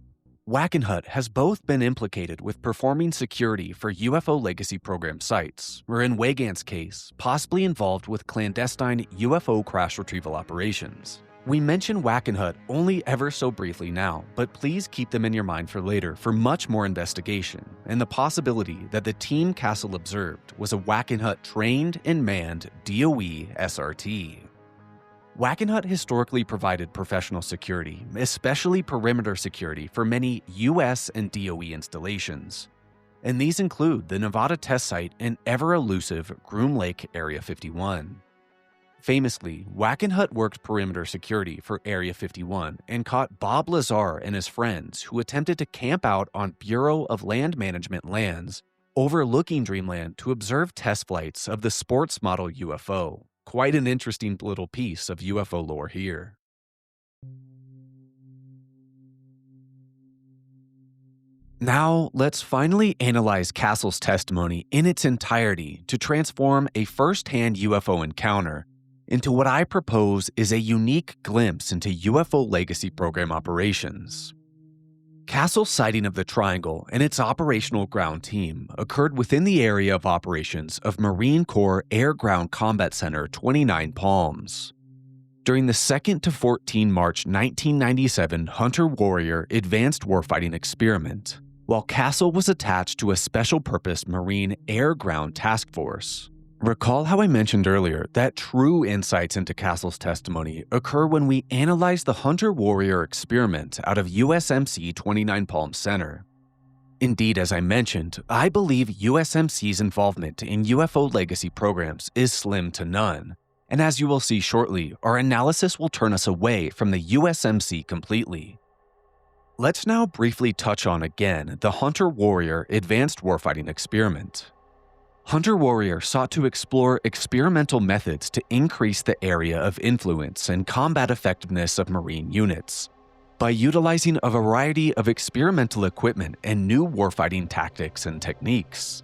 WACKENHUT has both been implicated with performing security for UFO legacy program sites, or in Wygant's case, possibly involved with clandestine UFO crash retrieval operations. We mention WACKENHUT only ever so briefly now, but please keep them in your mind for later for much more investigation and the possibility that the team Castle observed was a WACKENHUT trained and manned DOE SRT. WACKENHUT historically provided professional security, especially perimeter security, for many US and DOE installations. And these include the Nevada test site and ever-elusive Groom Lake Area 51. Famously, WACKENHUT worked perimeter security for Area 51 and caught Bob Lazar and his friends who attempted to camp out on Bureau of Land Management lands overlooking Dreamland to observe test flights of the sports model UFO. Quite an interesting little piece of UFO lore here. Now, let's finally analyze Castle's testimony in its entirety to transform a first-hand UFO encounter into what I propose is a unique glimpse into UFO legacy program operations. Castle's sighting of the Triangle and its operational ground team occurred within the area of operations of Marine Corps Air-Ground Combat Center 29 Palms. During the 2nd to 14 March 1997 Hunter Warrior Advanced Warfighting Experiment, while Castle was attached to a special-purpose Marine Air-Ground Task Force. Recall how I mentioned earlier that true insights into Castle's testimony occur when we analyze the Hunter Warrior experiment out of USMC 29 Palms Center. Indeed, as I mentioned, I believe USMC's involvement in UFO legacy programs is slim to none, and as you will see shortly, our analysis will turn us away from the USMC completely. Let's now briefly touch on again the Hunter Warrior Advanced Warfighting Experiment. Hunter Warrior sought to explore experimental methods to increase the area of influence and combat effectiveness of Marine units by utilizing a variety of experimental equipment and new warfighting tactics and techniques.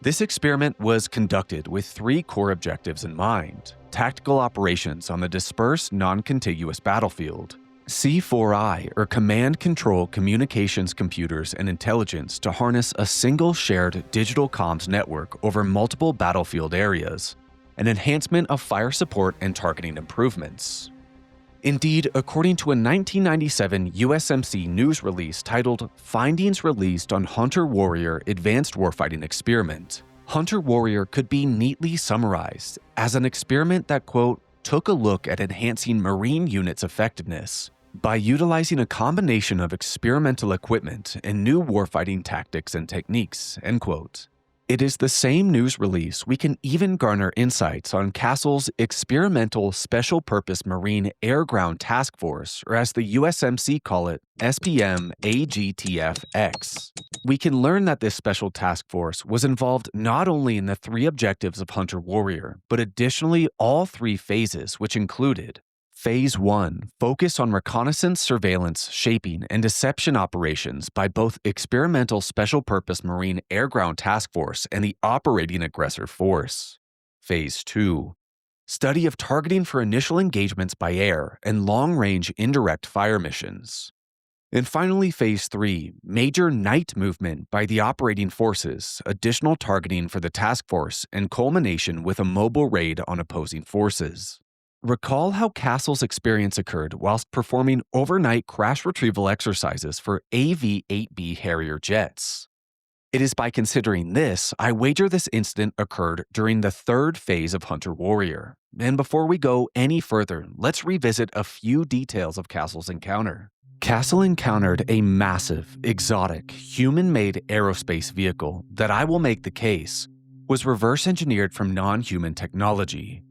This experiment was conducted with 3 core objectives in mind: tactical operations on the dispersed non-contiguous battlefield, C4I, or Command Control Communications Computers and Intelligence, to harness a single shared digital comms network over multiple battlefield areas, and enhancement of fire support and targeting improvements. Indeed, according to a 1997 USMC news release titled Findings Released on Hunter Warrior Advanced Warfighting Experiment, Hunter Warrior could be neatly summarized as an experiment that, quote, took a look at enhancing Marine units' effectiveness by utilizing a combination of experimental equipment and new warfighting tactics and techniques, end quote. It is the same news release we can even garner insights on Castle's Experimental Special Purpose Marine Air-Ground Task Force, or as the USMC call it, SPM-AGTF-X. We can learn that this special task force was involved not only in the 3 objectives of Hunter Warrior, but additionally all 3 phases, which included Phase 1, focus on reconnaissance, surveillance, shaping, and deception operations by both Experimental Special Purpose Marine Air-Ground Task Force and the operating aggressor force. Phase 2, study of targeting for initial engagements by air and long-range indirect fire missions. And finally, Phase 3, major night movement by the operating forces, additional targeting for the task force, and culmination with a mobile raid on opposing forces. Recall how Castle's experience occurred whilst performing overnight crash retrieval exercises for AV-8B Harrier jets. It is by considering this, I wager this incident occurred during the 3rd phase of Hunter Warrior. And before we go any further, let's revisit a few details of Castle's encounter. Castle encountered a massive, exotic, human-made aerospace vehicle that I will make the case was reverse engineered from non-human technology,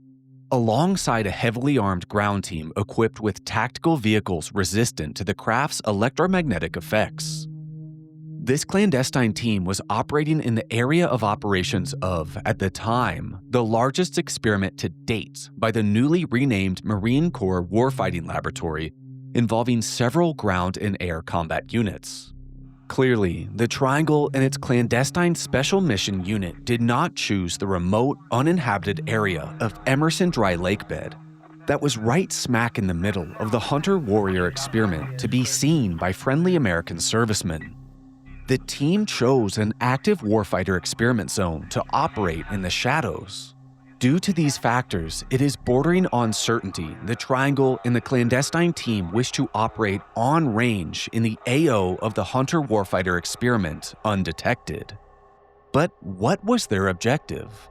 alongside a heavily armed ground team equipped with tactical vehicles resistant to the craft's electromagnetic effects. This clandestine team was operating in the area of operations of, at the time, the largest experiment to date by the newly renamed Marine Corps Warfighting Laboratory, involving several ground and air combat units. Clearly, the Triangle and its clandestine Special Mission Unit did not choose the remote, uninhabited area of Emerson Dry Lake bed that was right smack in the middle of the Hunter Warrior experiment to be seen by friendly American servicemen. The team chose an active warfighter experiment zone to operate in the shadows. Due to these factors, it is bordering on certainty the Triangle and the clandestine team wish to operate on range in the AO of the Hunter Warfighter experiment undetected. But what was their objective?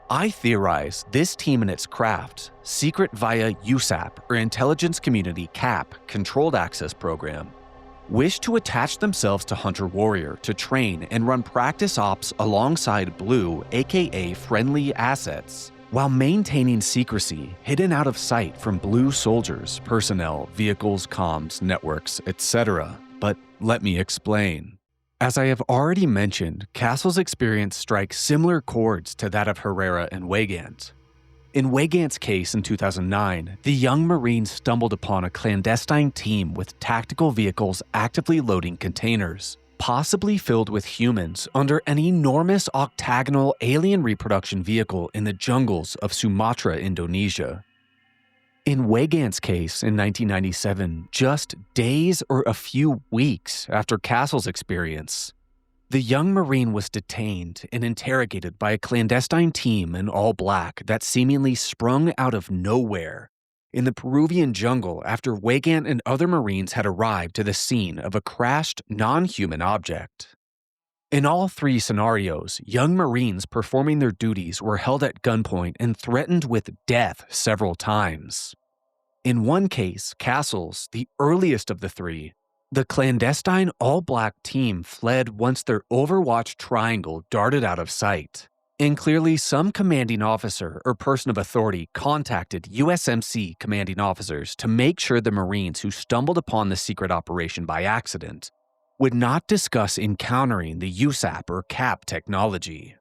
I theorize this team and its craft, secret via USAP or Intelligence Community CAP Controlled Access Program, wish to attach themselves to Hunter Warrior to train and run practice ops alongside Blue, aka friendly assets, while maintaining secrecy hidden out of sight from Blue soldiers, personnel, vehicles, comms, networks, etc. But let me explain. As I have already mentioned, Castle's experience strikes similar chords to that of Herrera and Weygandt. In Weygandt's case in 2009, the young Marines stumbled upon a clandestine team with tactical vehicles actively loading containers, possibly filled with humans, under an enormous octagonal alien reproduction vehicle in the jungles of Sumatra, Indonesia. In Weygandt's case in 1997, just days or a few weeks after Castle's experience, the young Marine was detained and interrogated by a clandestine team in all black that seemingly sprung out of nowhere in the Peruvian jungle after Weygandt and other Marines had arrived to the scene of a crashed non-human object. In all three scenarios, young Marines performing their duties were held at gunpoint and threatened with death several times. In one case, Castle's, the earliest of the three, the clandestine all-black team fled once their Overwatch triangle darted out of sight, and clearly some commanding officer or person of authority contacted USMC commanding officers to make sure the Marines who stumbled upon the secret operation by accident would not discuss encountering the USAP or CAP technology.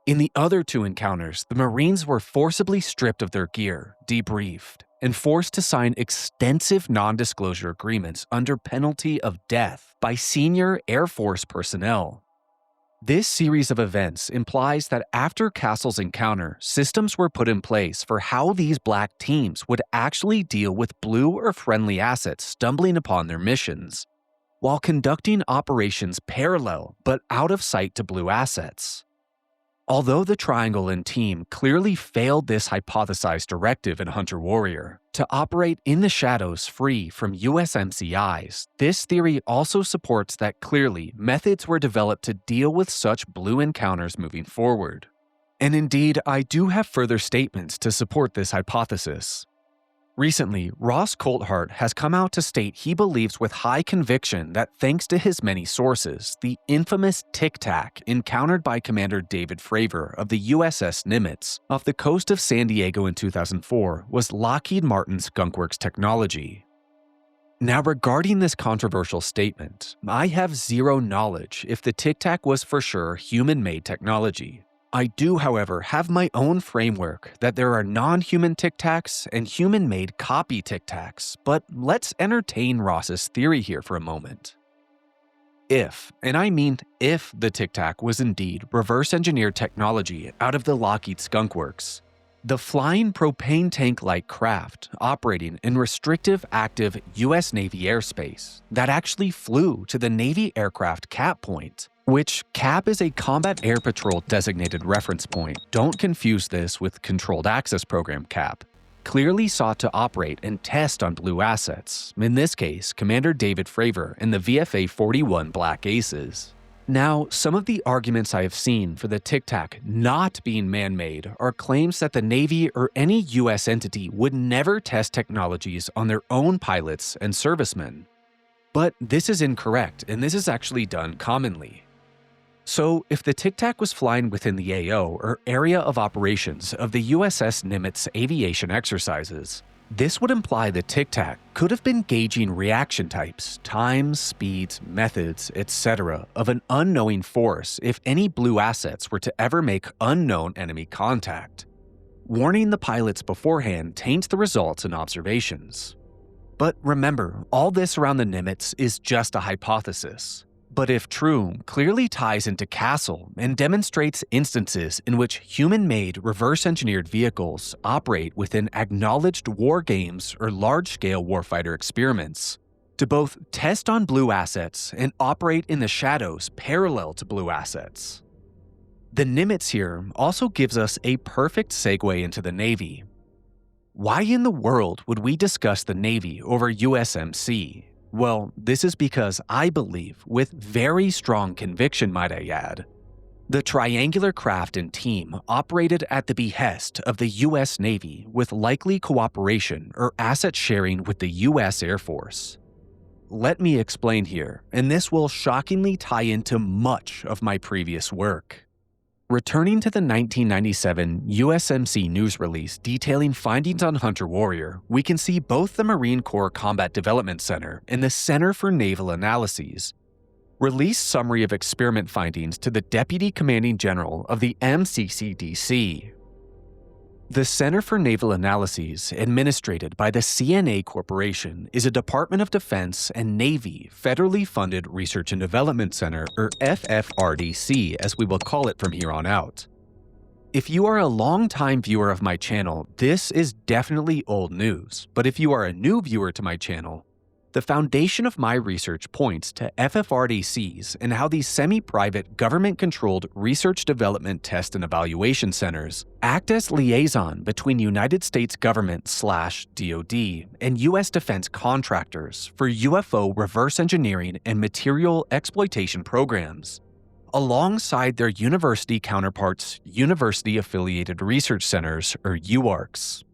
In the other two encounters, the Marines were forcibly stripped of their gear, debriefed, and forced to sign extensive non-disclosure agreements under penalty of death by senior Air Force personnel. This series of events implies that after Castle's encounter, systems were put in place for how these black teams would actually deal with blue or friendly assets stumbling upon their missions, while conducting operations parallel but out of sight to blue assets. Although the Triangle and team clearly failed this hypothesized directive in Hunter Warrior to operate in the shadows free from USMC eyes, this theory also supports that clearly methods were developed to deal with such blue encounters moving forward. And indeed, I do have further statements to support this hypothesis. Recently, Ross Coulthart has come out to state he believes with high conviction that thanks to his many sources, the infamous Tic Tac encountered by Commander David Fravor of the USS Nimitz off the coast of San Diego in 2004 was Lockheed Martin's Skunkworks technology. Now, regarding this controversial statement, I have zero knowledge if the Tic Tac was for sure human-made technology. I do, however, have my own framework that there are non-human Tic Tacs and human-made copy Tic Tacs, but let's entertain Ross's theory here for a moment. If, and I mean if, the Tic Tac was indeed reverse-engineered technology out of the Lockheed Skunkworks, the flying propane tank-like craft operating in restrictive active U.S. Navy airspace that actually flew to the Navy aircraft CAP point, which CAP is a Combat Air Patrol designated reference point. Don't confuse this with Controlled Access Program CAP. Clearly sought to operate and test on blue assets, in this case, Commander David Fravor and the VFA-41 Black Aces. Now, some of the arguments I have seen for the Tic Tac not being man-made are claims that the Navy or any U.S. entity would never test technologies on their own pilots and servicemen. But this is incorrect, and this is actually done commonly. So, if the Tic Tac was flying within the AO, or area of operations, of the USS Nimitz aviation exercises, this would imply the Tic Tac could have been gauging reaction types, times, speeds, methods, etc. of an unknowing force if any blue assets were to ever make unknown enemy contact. Warning the pilots beforehand taints the results and observations. But remember, all this around the Nimitz is just a hypothesis. But if true, clearly ties into Castle and demonstrates instances in which human-made reverse-engineered vehicles operate within acknowledged war games or large-scale warfighter experiments to both test on blue assets and operate in the shadows parallel to blue assets. The Nimitz here also gives us a perfect segue into the Navy. Why in the world would we discuss the Navy over USMC? Well, this is because I believe, with very strong conviction might I add, the triangular craft and team operated at the behest of the U.S. Navy with likely cooperation or asset sharing with the U.S. Air Force. Let me explain here, and this will shockingly tie into much of my previous work. Returning to the 1997 USMC news release detailing findings on Hunter Warrior, we can see both the Marine Corps Combat Development Center and the Center for Naval Analyses released summary of experiment findings to the Deputy Commanding General of the MCCDC. The Center for Naval Analyses, administrated by the CNA Corporation, is a Department of Defense and Navy federally funded research and development center, or FFRDC, as we will call it from here on out. If you are a longtime viewer of my channel, this is definitely old news, but if you are a new viewer to my channel, the foundation of my research points to FFRDCs and how these semi-private, government-controlled research development test and evaluation centers act as liaison between United States government/DoD and U.S. defense contractors for UFO reverse engineering and material exploitation programs, alongside their university counterparts, university-affiliated research centers, or UARCs.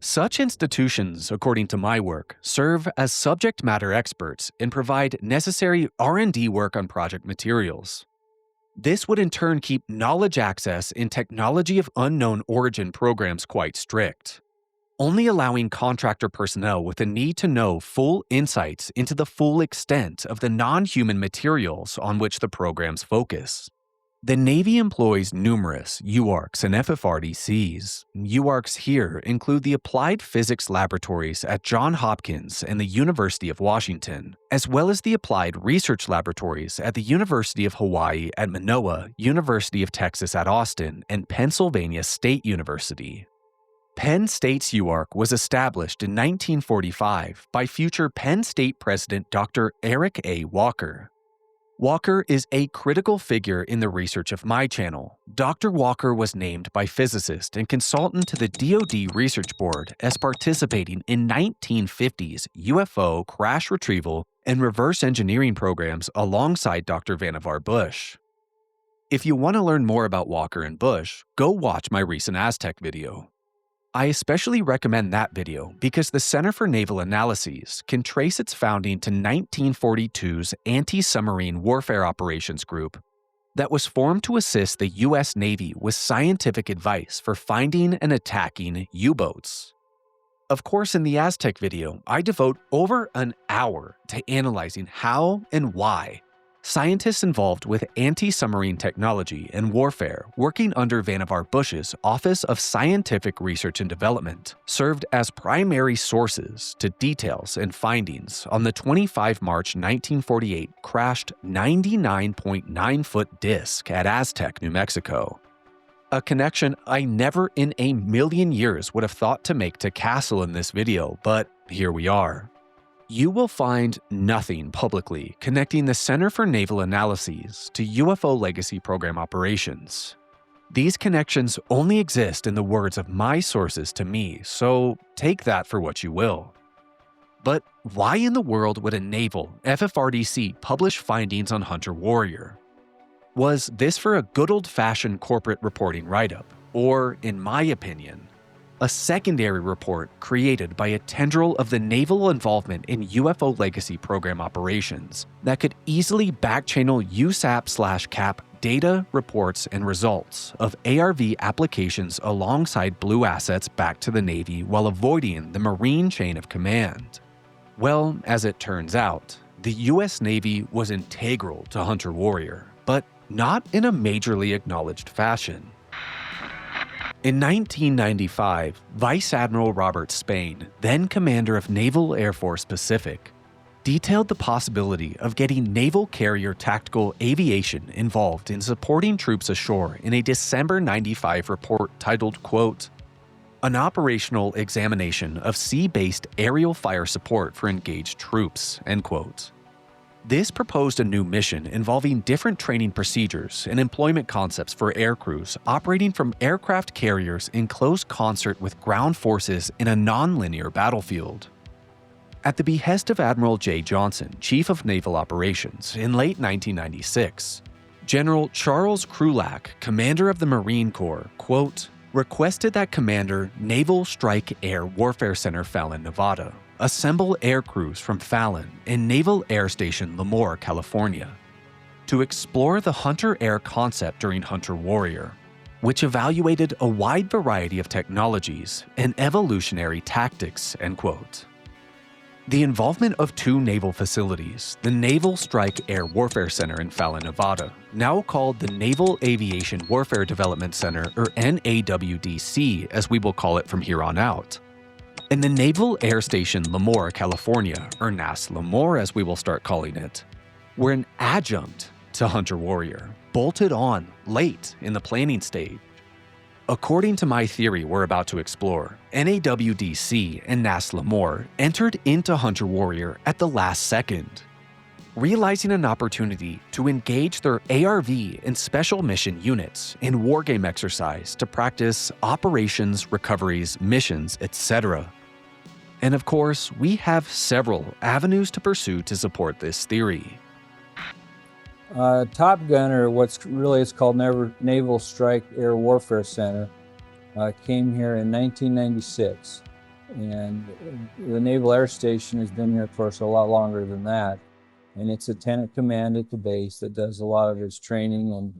Such institutions, according to my work, serve as subject matter experts and provide necessary R&D work on project materials. This would in turn keep knowledge access in technology of unknown origin programs quite strict, only allowing contractor personnel with a need to know full insights into the full extent of the non-human materials on which the programs focus. The Navy employs numerous UARCs and FFRDCs. UARCs here include the Applied Physics Laboratories at Johns Hopkins and the University of Washington, as well as the Applied Research Laboratories at the University of Hawaii at Manoa, University of Texas at Austin, and Pennsylvania State University. Penn State's UARC was established in 1945 by future Penn State President Dr. Eric A. Walker. Walker is a critical figure in the research of my channel. Dr. Walker was named by physicist and consultant to the DoD Research Board as participating in 1950s UFO crash retrieval and reverse engineering programs alongside Dr. Vannevar Bush. If you want to learn more about Walker and Bush, go watch my recent Aztec video. I especially recommend that video because the Center for Naval Analyses can trace its founding to 1942's Anti-Submarine Warfare Operations Group that was formed to assist the U.S. Navy with scientific advice for finding and attacking U-boats. Of course, in the Aztec video, I devote over an hour to analyzing how and why scientists involved with anti-submarine technology and warfare working under Vannevar Bush's Office of Scientific Research and Development served as primary sources to details and findings on the 25 March 1948 crashed 99.9-foot disk at Aztec, New Mexico. A connection I never in a million years would have thought to make to Castle in this video, but here we are. You will find nothing publicly connecting the Center for Naval Analyses to UFO Legacy Program operations. These connections only exist in the words of my sources to me, so take that for what you will. But why in the world would a naval FFRDC publish findings on Hunter Warrior? Was this for a good old-fashioned corporate reporting write-up, or, in my opinion, a secondary report created by a tendril of the naval involvement in UFO Legacy Program operations that could easily backchannel USAP/CAP data, reports, and results of ARV applications alongside blue assets back to the Navy while avoiding the Marine chain of command? Well, as it turns out, the U.S. Navy was integral to Hunter Warrior, but not in a majorly acknowledged fashion. In 1995, Vice Admiral Robert Spain, then commander of Naval Air Force Pacific, detailed the possibility of getting naval carrier tactical aviation involved in supporting troops ashore in a December 95 report titled, quote, "An operational examination of sea-based aerial fire support for engaged troops," end quote. This proposed a new mission involving different training procedures and employment concepts for aircrews operating from aircraft carriers in close concert with ground forces in a non-linear battlefield. At the behest of Admiral J. Johnson, Chief of Naval Operations, in late 1996, General Charles Krulak, commander of the Marine Corps, quote, requested that Commander Naval Strike Air Warfare Center Fallon, Nevada, assemble aircrews from Fallon and Naval Air Station Lemoore, California, to explore the Hunter Air concept during Hunter Warrior, which evaluated a wide variety of technologies and evolutionary tactics, end quote. The involvement of two naval facilities, the Naval Strike Air Warfare Center in Fallon, Nevada, now called the Naval Aviation Warfare Development Center, or NAWDC as we will call it from here on out, and the Naval Air Station Lemoore, California, or NAS Lemoore as we will start calling it, were an adjunct to Hunter Warrior, bolted on late in the planning stage. According to my theory we're about to explore, NAWDC and NAS Lemoore entered into Hunter Warrior at the last second, realizing an opportunity to engage their ARV and special mission units in wargame exercise to practice operations, recoveries, missions, etc. And of course, we have several avenues to pursue to support this theory. Top Gun, or it's called Naval Strike Air Warfare Center, came here in 1996. And the Naval Air Station has been here, of course, a lot longer than that. And it's a tenant command at the base that does a lot of its training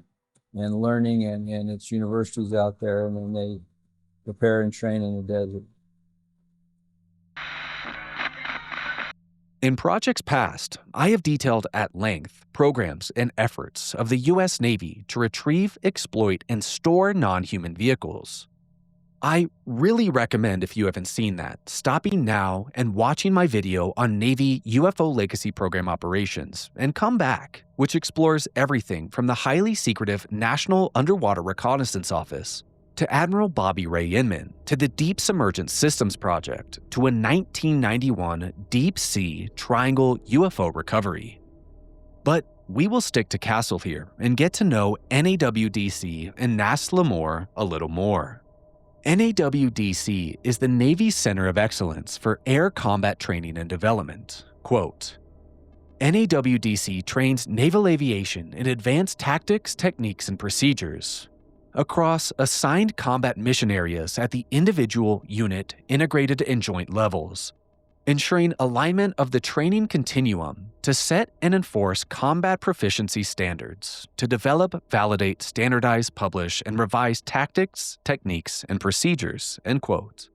and learning and its universities out there, and then they prepare and train in the desert. In projects past, I have detailed at length programs and efforts of the U.S. Navy to retrieve, exploit, and store non-human vehicles. I really recommend, if you haven't seen that, stopping now and watching my video on Navy UFO Legacy Program operations and come back, which explores everything from the highly secretive National Underwater Reconnaissance Office to Admiral Bobby Ray Inman, to the Deep Submergence Systems Project, to a 1991 deep sea triangle UFO recovery. But we will stick to Castle here and get to know NAWDC and NAS Lemoore a little more. NAWDC is the Navy's Center of Excellence for Air Combat Training and Development. Quote, NAWDC trains naval aviation in advanced tactics, techniques, and procedures across assigned combat mission areas at the individual, unit, integrated, and joint levels, ensuring alignment of the training continuum to set and enforce combat proficiency standards, to develop, validate, standardize, publish, and revise tactics, techniques, and procedures, end quote.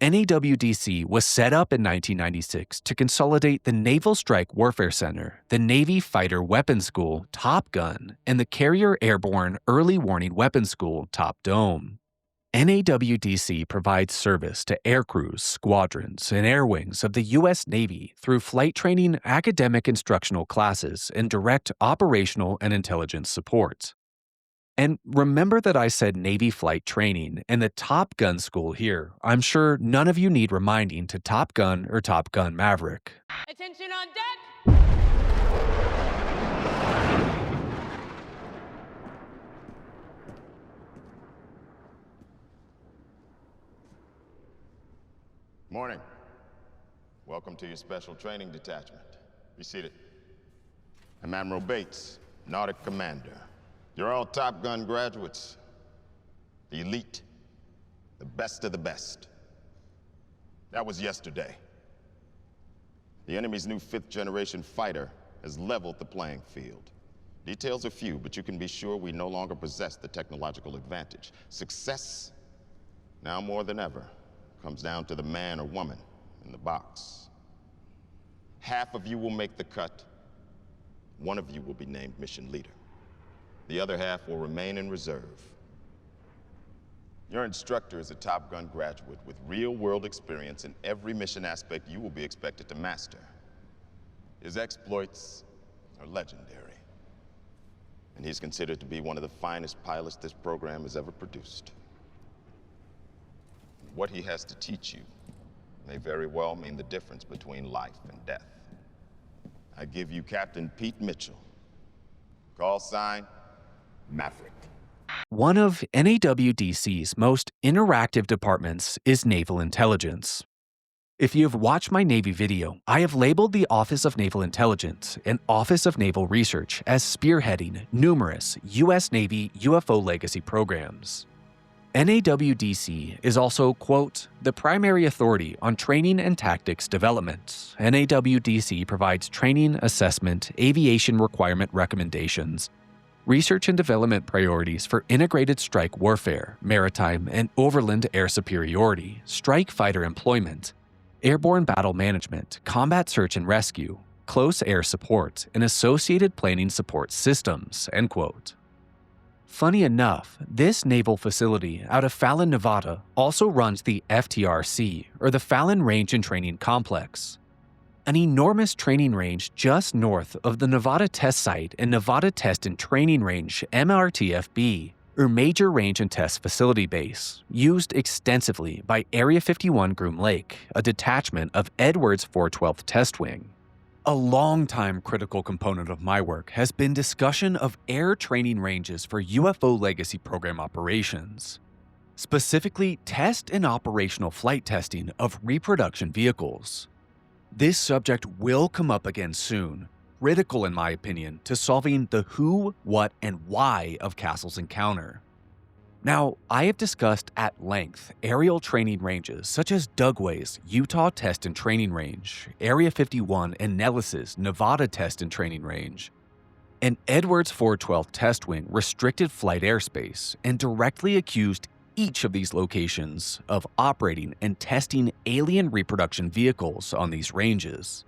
NAWDC was set up in 1996 to consolidate the Naval Strike Warfare Center, the Navy Fighter Weapons School, Top Gun, and the Carrier Airborne Early Warning Weapons School, Top Dome. NAWDC provides service to aircrews, squadrons, and air wings of the U.S. Navy through flight training, academic instructional classes, and direct operational and intelligence support. And remember that I said Navy flight training and the Top Gun school here. I'm sure none of you need reminding to Top Gun or Top Gun Maverick. Attention on deck! Morning. Welcome to your special training detachment. Be seated. I'm Admiral Bates, Nautic Commander. You're all Top Gun graduates. The elite. The best of the best. That was yesterday. The enemy's new 5th-generation fighter has leveled the playing field. Details are few, but you can be sure we no longer possess the technological advantage. Success, now more than ever, comes down to the man or woman in the box. Half of you will make the cut. One of you will be named mission leader. The other half will remain in reserve. Your instructor is a Top Gun graduate with real-world experience in every mission aspect you will be expected to master. His exploits are legendary, and he's considered to be one of the finest pilots this program has ever produced. What he has to teach you may very well mean the difference between life and death. I give you Captain Pete Mitchell. Call sign, Maverick. One of NAWDC's most interactive departments is Naval Intelligence. If you have watched my Navy video, I have labeled the Office of Naval Intelligence and Office of Naval Research as spearheading numerous U.S. Navy UFO legacy programs. NAWDC is also, quote, the primary authority on training and tactics development. NAWDC provides training, assessment, aviation requirement recommendations, research and development priorities for integrated strike warfare, maritime and overland air superiority, strike fighter employment, airborne battle management, combat search and rescue, close air support, and associated planning support systems, end quote. Funny enough, this naval facility out of Fallon, Nevada also runs the FTRC, or the Fallon Range and Training Complex, an enormous training range just north of the Nevada Test Site and Nevada Test and Training Range MRTFB, or Major Range and Test Facility Base, used extensively by Area 51 Groom Lake, a detachment of Edwards 412th Test Wing. A long-time critical component of my work has been discussion of air training ranges for UFO legacy program operations, specifically test and operational flight testing of reproduction vehicles. This subject will come up again soon, critical in my opinion to solving the who, what, and why of Castle's encounter. Now, I have discussed at length aerial training ranges such as Dugway's Utah Test and Training Range, Area 51 and Nellis's Nevada Test and Training Range, and Edwards 412th Test Wing restricted flight airspace, and directly accused each of these locations of operating and testing alien reproduction vehicles on these ranges.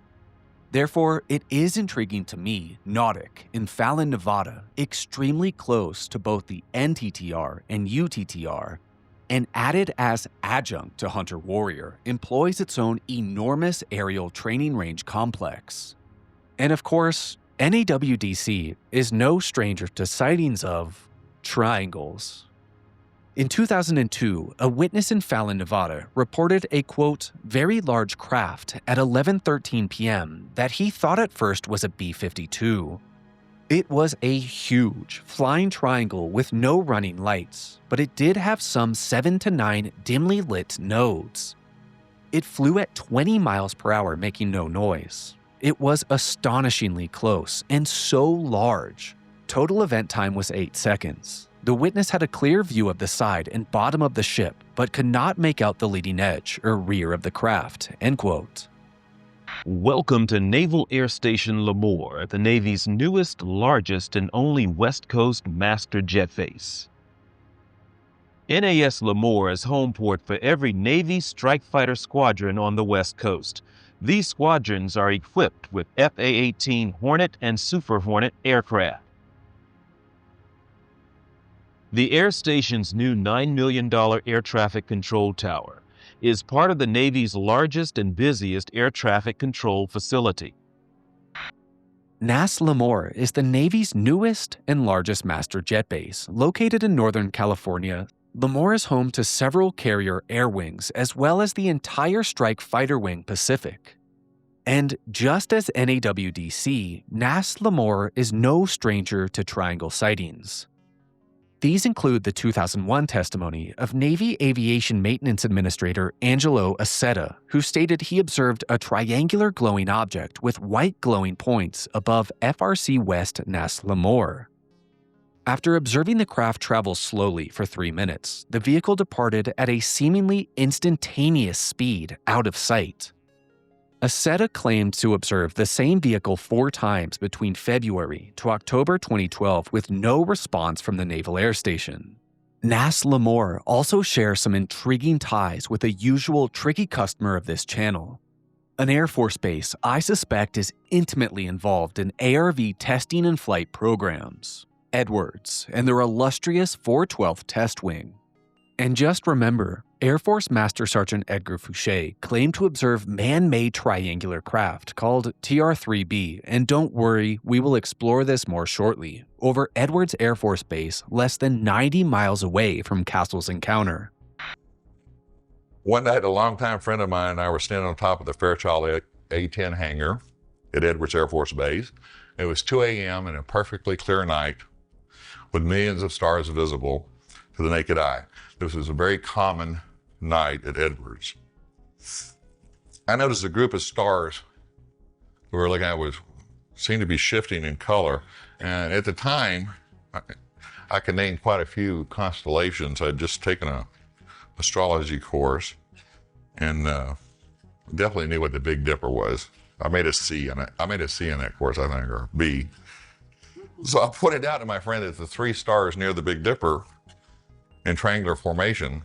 Therefore, it is intriguing to me, Nautic, in Fallon, Nevada, extremely close to both the NTTR and UTTR, and added as adjunct to Hunter Warrior, employs its own enormous aerial training range complex. And of course, NAWDC is no stranger to sightings of triangles. In 2002, a witness in Fallon, Nevada, reported a, quote, very large craft at 11:13 p.m. that he thought at first was a B-52. It was a huge, flying triangle with no running lights, but it did have some 7 to 9 dimly lit nodes. It flew at 20 miles per hour, making no noise. It was astonishingly close and so large. Total event time was 8 seconds. The witness had a clear view of the side and bottom of the ship, but could not make out the leading edge or rear of the craft, end quote. Welcome to Naval Air Station Lemoore, the Navy's newest, largest, and only West Coast master jet base. NAS Lemoore is home port for every Navy strike fighter squadron on the West Coast. These squadrons are equipped with FA-18 Hornet and Super Hornet aircraft. The air station's new $9 million air traffic control tower is part of the Navy's largest and busiest air traffic control facility. NAS Lemoore is the Navy's newest and largest master jet base. Located in Northern California, Lemoore is home to several carrier air wings as well as the entire Strike Fighter Wing Pacific. And just as NAWDC, NAS Lemoore is no stranger to triangle sightings. These include the 2001 testimony of Navy Aviation Maintenance Administrator Angelo Aceta, who stated he observed a triangular glowing object with white glowing points above FRC West NAS Lemoore. After observing the craft travel slowly for 3 minutes, the vehicle departed at a seemingly instantaneous speed out of sight. Aceta claimed to observe the same vehicle 4 times between February to October 2012 with no response from the Naval Air Station. NAS Lemoore also shares some intriguing ties with a usual tricky customer of this channel, an Air Force base I suspect is intimately involved in ARV testing and flight programs, Edwards and their illustrious 412th Test Wing. And just remember, Air Force Master Sergeant Edgar Fouché claimed to observe man-made triangular craft called TR-3B, and don't worry, we will explore this more shortly, over Edwards Air Force Base less than 90 miles away from Castle's encounter. One night, a longtime friend of mine and I were standing on top of the Fairchild A-10 hangar at Edwards Air Force Base. It was 2 a.m. and a perfectly clear night with millions of stars visible to the naked eye. This was a very common night at Edwards. I noticed a group of stars we were looking at seemed to be shifting in color. And at the time, I could name quite a few constellations. I'd just taken an astrology course and definitely knew what the Big Dipper was. I made a C in that course, I think, or B. So I pointed out to my friend that the 3 stars near the Big Dipper in triangular formation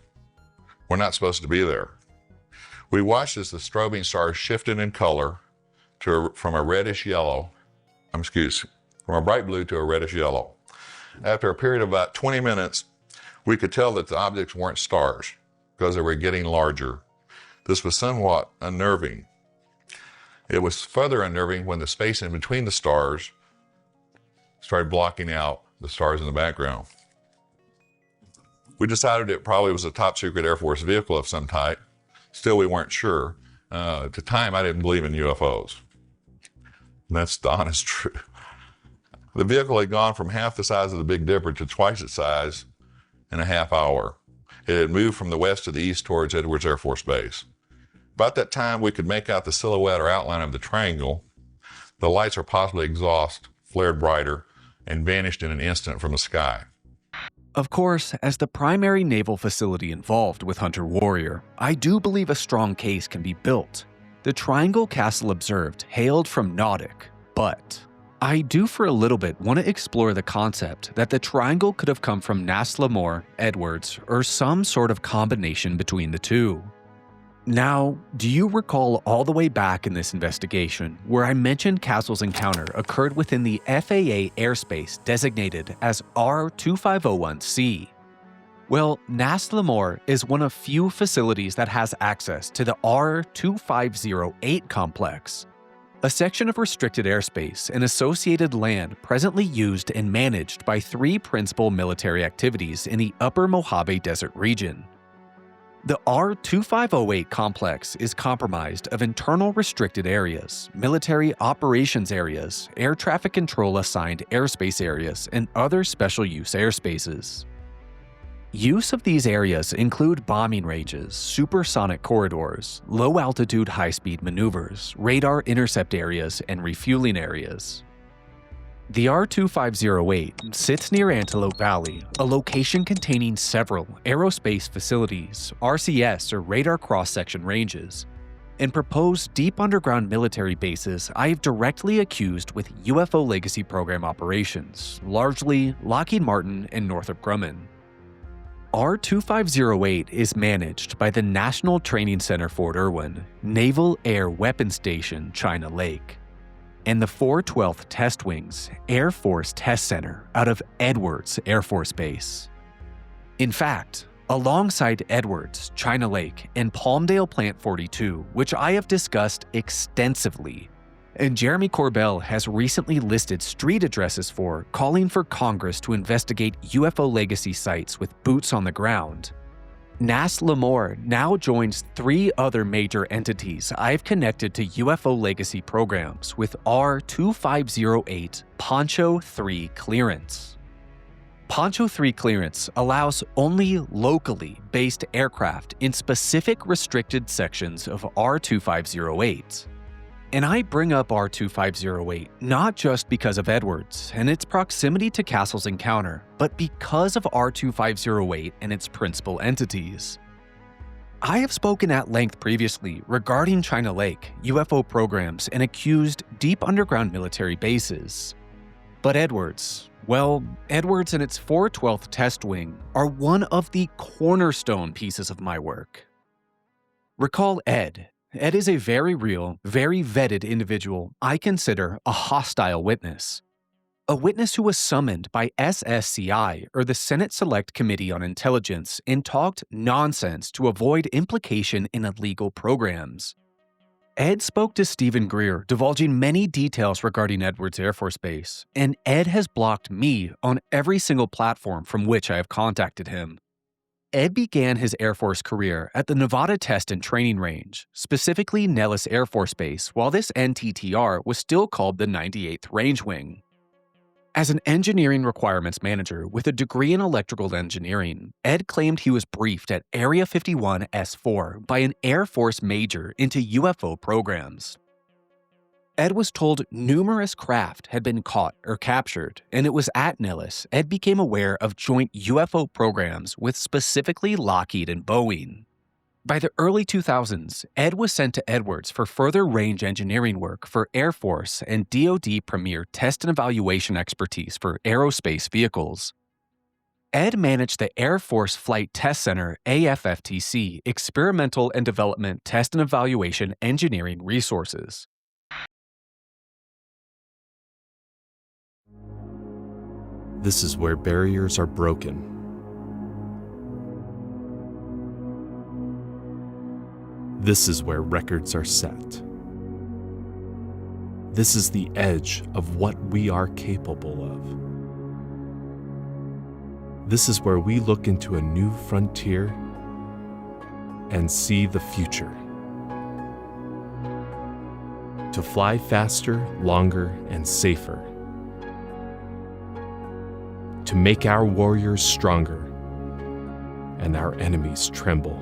were not supposed to be there. We watched as the strobing stars shifted in color from a bright blue to a reddish yellow. After a period of about 20 minutes, we could tell that the objects weren't stars because they were getting larger. This was somewhat unnerving. It was further unnerving when the space in between the stars started blocking out the stars in the background. We decided it probably was a top secret Air Force vehicle of some type. Still, we weren't sure. At the time, I didn't believe in UFOs. And that's the honest truth. The vehicle had gone from half the size of the Big Dipper to twice its size in a half hour. It had moved from the west to the east towards Edwards Air Force Base. About that time, we could make out the silhouette or outline of the triangle. The lights, or possibly exhaust, flared brighter and vanished in an instant from the sky. Of course, as the primary naval facility involved with Hunter Warrior, I do believe a strong case can be built. The triangle Castle observed hailed from Nautic, but I do for a little bit want to explore the concept that the triangle could have come from Nas-Lamore, Edwards, or some sort of combination between the two. Now, do you recall all the way back in this investigation where I mentioned Castle's encounter occurred within the FAA airspace designated as R2501C? Well, Nas-Lamore is one of few facilities that has access to the R2508 complex, a section of restricted airspace and associated land presently used and managed by 3 principal military activities in the Upper Mojave Desert region. The R2508 complex is comprised of internal restricted areas, military operations areas, air traffic control assigned airspace areas, and other special use airspaces. Use of these areas include bombing ranges, supersonic corridors, low-altitude high-speed maneuvers, radar intercept areas, and refueling areas. The R2508 sits near Antelope Valley, a location containing several aerospace facilities, RCS or radar cross-section ranges, and proposed deep underground military bases I have directly accused with UFO legacy program operations, largely Lockheed Martin and Northrop Grumman. R2508 is managed by the National Training Center Fort Irwin, Naval Air Weapons Station, China Lake, and the 412th Test Wing's Air Force Test Center out of Edwards Air Force Base. In fact, alongside Edwards, China Lake, and Palmdale Plant 42, which I have discussed extensively, and Jeremy Corbell has recently listed street addresses for calling for Congress to investigate UFO legacy sites with boots on the ground, Nas-Lamore now joins 3 other major entities I've connected to UFO legacy programs with R2508 Poncho 3 clearance. Poncho 3 clearance allows only locally based aircraft in specific restricted sections of R2508. And I bring up R2508 not just because of Edwards and its proximity to Castle's encounter, but because of R2508 and its principal entities. I have spoken at length previously regarding China Lake, UFO programs, and accused deep underground military bases. But Edwards and its 412th Test Wing are one of the cornerstone pieces of my work. Recall Ed. Ed is a very real, very vetted individual I consider a hostile witness. A witness who was summoned by SSCI, or the Senate Select Committee on Intelligence, and talked nonsense to avoid implication in illegal programs. Ed spoke to Stephen Greer, divulging many details regarding Edwards Air Force Base, and Ed has blocked me on every single platform from which I have contacted him. Ed began his Air Force career at the Nevada Test and Training Range, specifically Nellis Air Force Base, while this NTTR was still called the 98th Range Wing. As an engineering requirements manager with a degree in electrical engineering, Ed claimed he was briefed at Area 51 S4 by an Air Force major into UFO programs. Ed was told numerous craft had been caught or captured, and it was at Nellis Ed became aware of joint UFO programs with specifically Lockheed and Boeing. By the early 2000s, Ed was sent to Edwards for further range engineering work for Air Force and DoD Premier test and evaluation expertise for aerospace vehicles. Ed managed the Air Force Flight Test Center AFFTC Experimental and Development Test and Evaluation Engineering Resources. This is where barriers are broken. This is where records are set. This is the edge of what we are capable of. This is where we look into a new frontier and see the future. To fly faster, longer, and safer. To make our warriors stronger and our enemies tremble.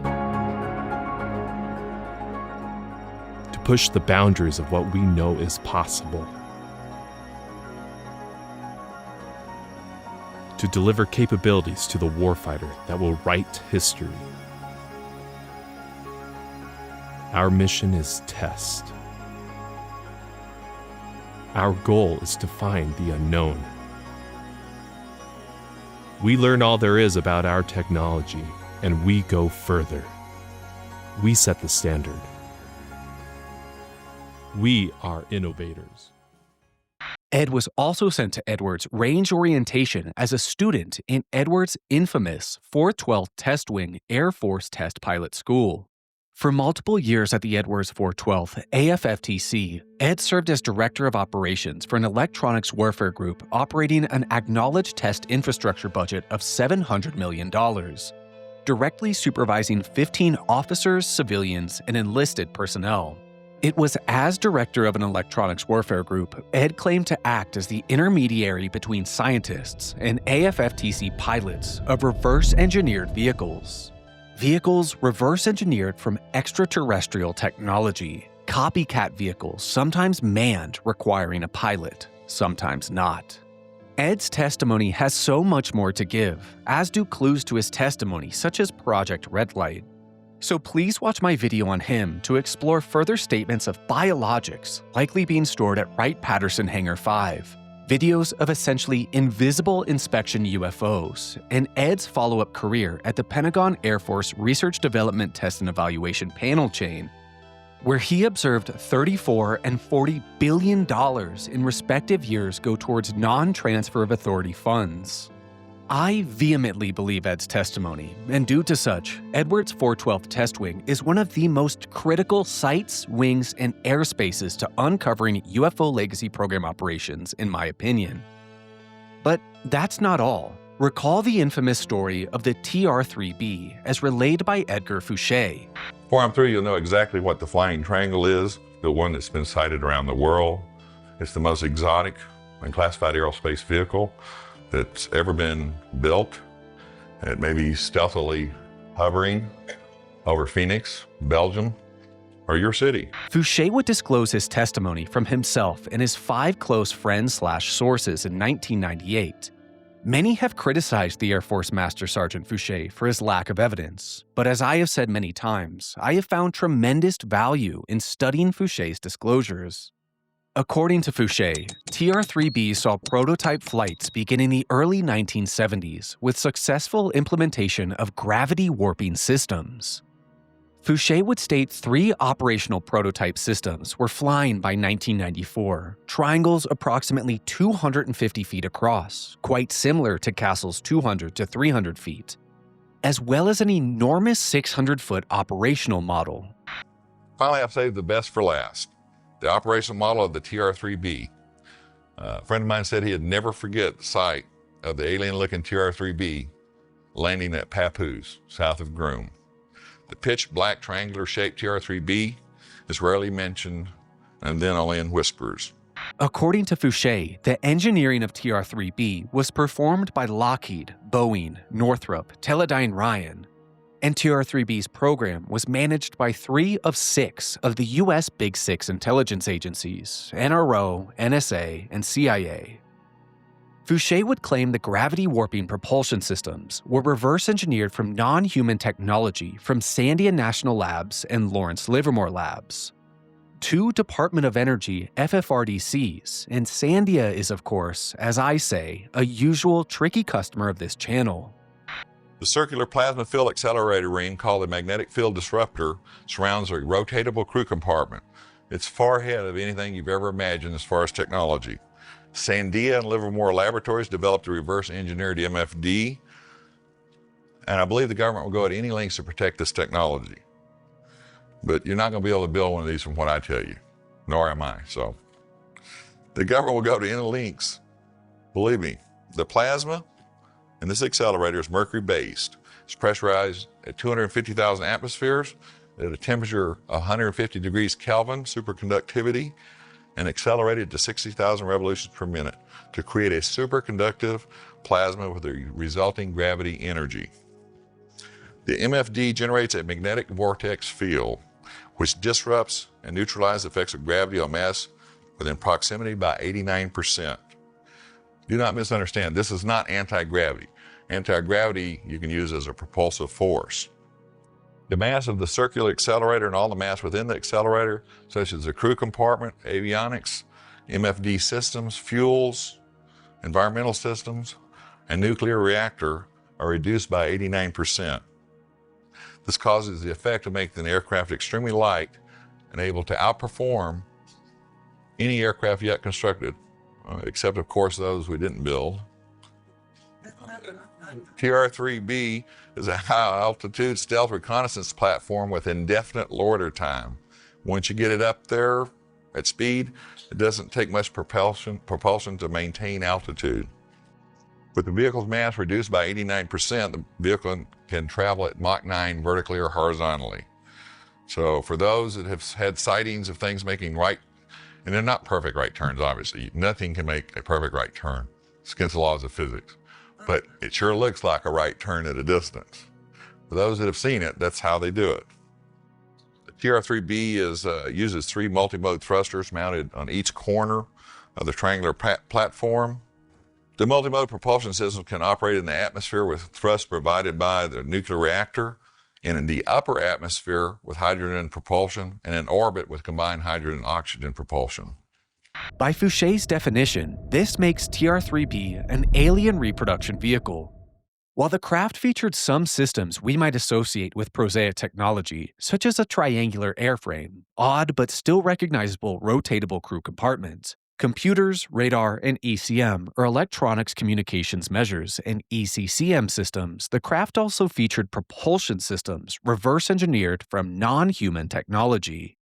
To push the boundaries of what we know is possible. To deliver capabilities to the warfighter that will write history. Our mission is test. Our goal is to find the unknown. We learn all there is about our technology, and we go further. We set the standard. We are innovators. Ed was also sent to Edwards Range Orientation as a student in Edwards' infamous 412th Test Wing Air Force Test Pilot School. For multiple years at the Edwards 412th AFFTC, Ed served as Director of Operations for an electronics warfare group operating an acknowledged test infrastructure budget of $700 million, directly supervising 15 officers, civilians, and enlisted personnel. It was as Director of an electronics warfare group, Ed claimed to act as the intermediary between scientists and AFFTC pilots of reverse-engineered vehicles. Vehicles reverse-engineered from extraterrestrial technology, copycat vehicles sometimes manned requiring a pilot, sometimes not. Ed's testimony has so much more to give, as do clues to his testimony such as Project Red Light. So please watch my video on him to explore further statements of biologics likely being stored at Wright-Patterson Hangar 5, videos of essentially invisible inspection UFOs, and Ed's follow-up career at the Pentagon Air Force Research Development Test and Evaluation Panel Chain, where he observed $34 and $40 billion in respective years go towards non-transfer of authority funds. I vehemently believe Ed's testimony, and due to such, Edwards 412th Test Wing is one of the most critical sites, wings, and airspaces to uncovering UFO legacy program operations, in my opinion. But that's not all. Recall the infamous story of the TR-3B as relayed by Edgar Fouché. Before I'm through, you'll know exactly what the flying triangle is, the one that's been sighted around the world. It's the most exotic and classified aerospace vehicle that's ever been built. It may be stealthily hovering over Phoenix, Belgium, or your city. Fouché would disclose his testimony from himself and his 5 close friends/sources in 1998. Many have criticized the Air Force Master Sergeant Fouché for his lack of evidence, but as I have said many times, I have found tremendous value in studying Fouché's disclosures. According to Fouché, TR-3B saw prototype flights begin in the early 1970s with successful implementation of gravity warping systems. Fouché would state 3 operational prototype systems were flying by 1994, triangles approximately 250 feet across, quite similar to Castle's 200 to 300 feet, as well as an enormous 600-foot operational model. Finally, I've saved the best for last. The operational model of the TR-3B. A friend of mine said he'd never forget the sight of the alien-looking TR-3B landing at Papoose, south of Groom. The pitch black triangular shaped TR-3B is rarely mentioned and then only in whispers. According to Fouché, the engineering of TR-3B was performed by Lockheed, Boeing, Northrop, Teledyne Ryan, and TR-3B's program was managed by 3 of 6 of the U.S. Big Six intelligence agencies, NRO, NSA, and CIA. Fouché would claim the gravity warping propulsion systems were reverse engineered from non-human technology from Sandia National Labs and Lawrence Livermore Labs. 2 Department of Energy FFRDCs, and Sandia is, of course, as I say, a usual tricky customer of this channel. The circular plasma field accelerator ring, called the magnetic field disruptor, surrounds a rotatable crew compartment. It's far ahead of anything you've ever imagined as far as technology. Sandia and Livermore Laboratories developed a reverse engineered MFD, and I believe the government will go at any lengths to protect this technology. But you're not going to be able to build one of these from what I tell you, nor am I. So the government will go to any lengths. Believe me, the plasma in this accelerator is mercury-based. It's pressurized at 250,000 atmospheres at a temperature of 150 degrees Kelvin, superconductivity, and accelerated to 60,000 revolutions per minute to create a superconductive plasma with a resulting gravity energy. The MFD generates a magnetic vortex field, which disrupts and neutralizes the effects of gravity on mass within proximity by 89%. Do not misunderstand, this is not anti-gravity. Anti-gravity you can use as a propulsive force. The mass of the circular accelerator and all the mass within the accelerator, such as the crew compartment, avionics, MFD systems, fuels, environmental systems, and nuclear reactor, are reduced by 89%. This causes the effect of making the aircraft extremely light and able to outperform any aircraft yet constructed, except of course those we didn't build. TR-3B is a high-altitude stealth reconnaissance platform with indefinite loiter time. Once you get it up there at speed, it doesn't take much propulsion to maintain altitude. With the vehicle's mass reduced by 89%, the vehicle can travel at Mach 9 vertically or horizontally. So for those that have had sightings of things making right, and they're not perfect right turns, obviously. Nothing can make a perfect right turn. It's against the laws of physics. But it sure looks like a right turn at a distance. For those that have seen it, that's how they do it. The TR-3B uses 3 multi-mode thrusters mounted on each corner of the triangular platform. The multi-mode propulsion system can operate in the atmosphere with thrust provided by the nuclear reactor, and in the upper atmosphere with hydrogen propulsion, and in orbit with combined hydrogen-oxygen propulsion. By Fouché's definition, this makes TR-3B an alien reproduction vehicle. While the craft featured some systems we might associate with prosaic technology, such as a triangular airframe, odd but still recognizable rotatable crew compartments, computers, radar, and ECM, or electronics communications measures, and ECCM systems, the craft also featured propulsion systems reverse engineered from non-human technology.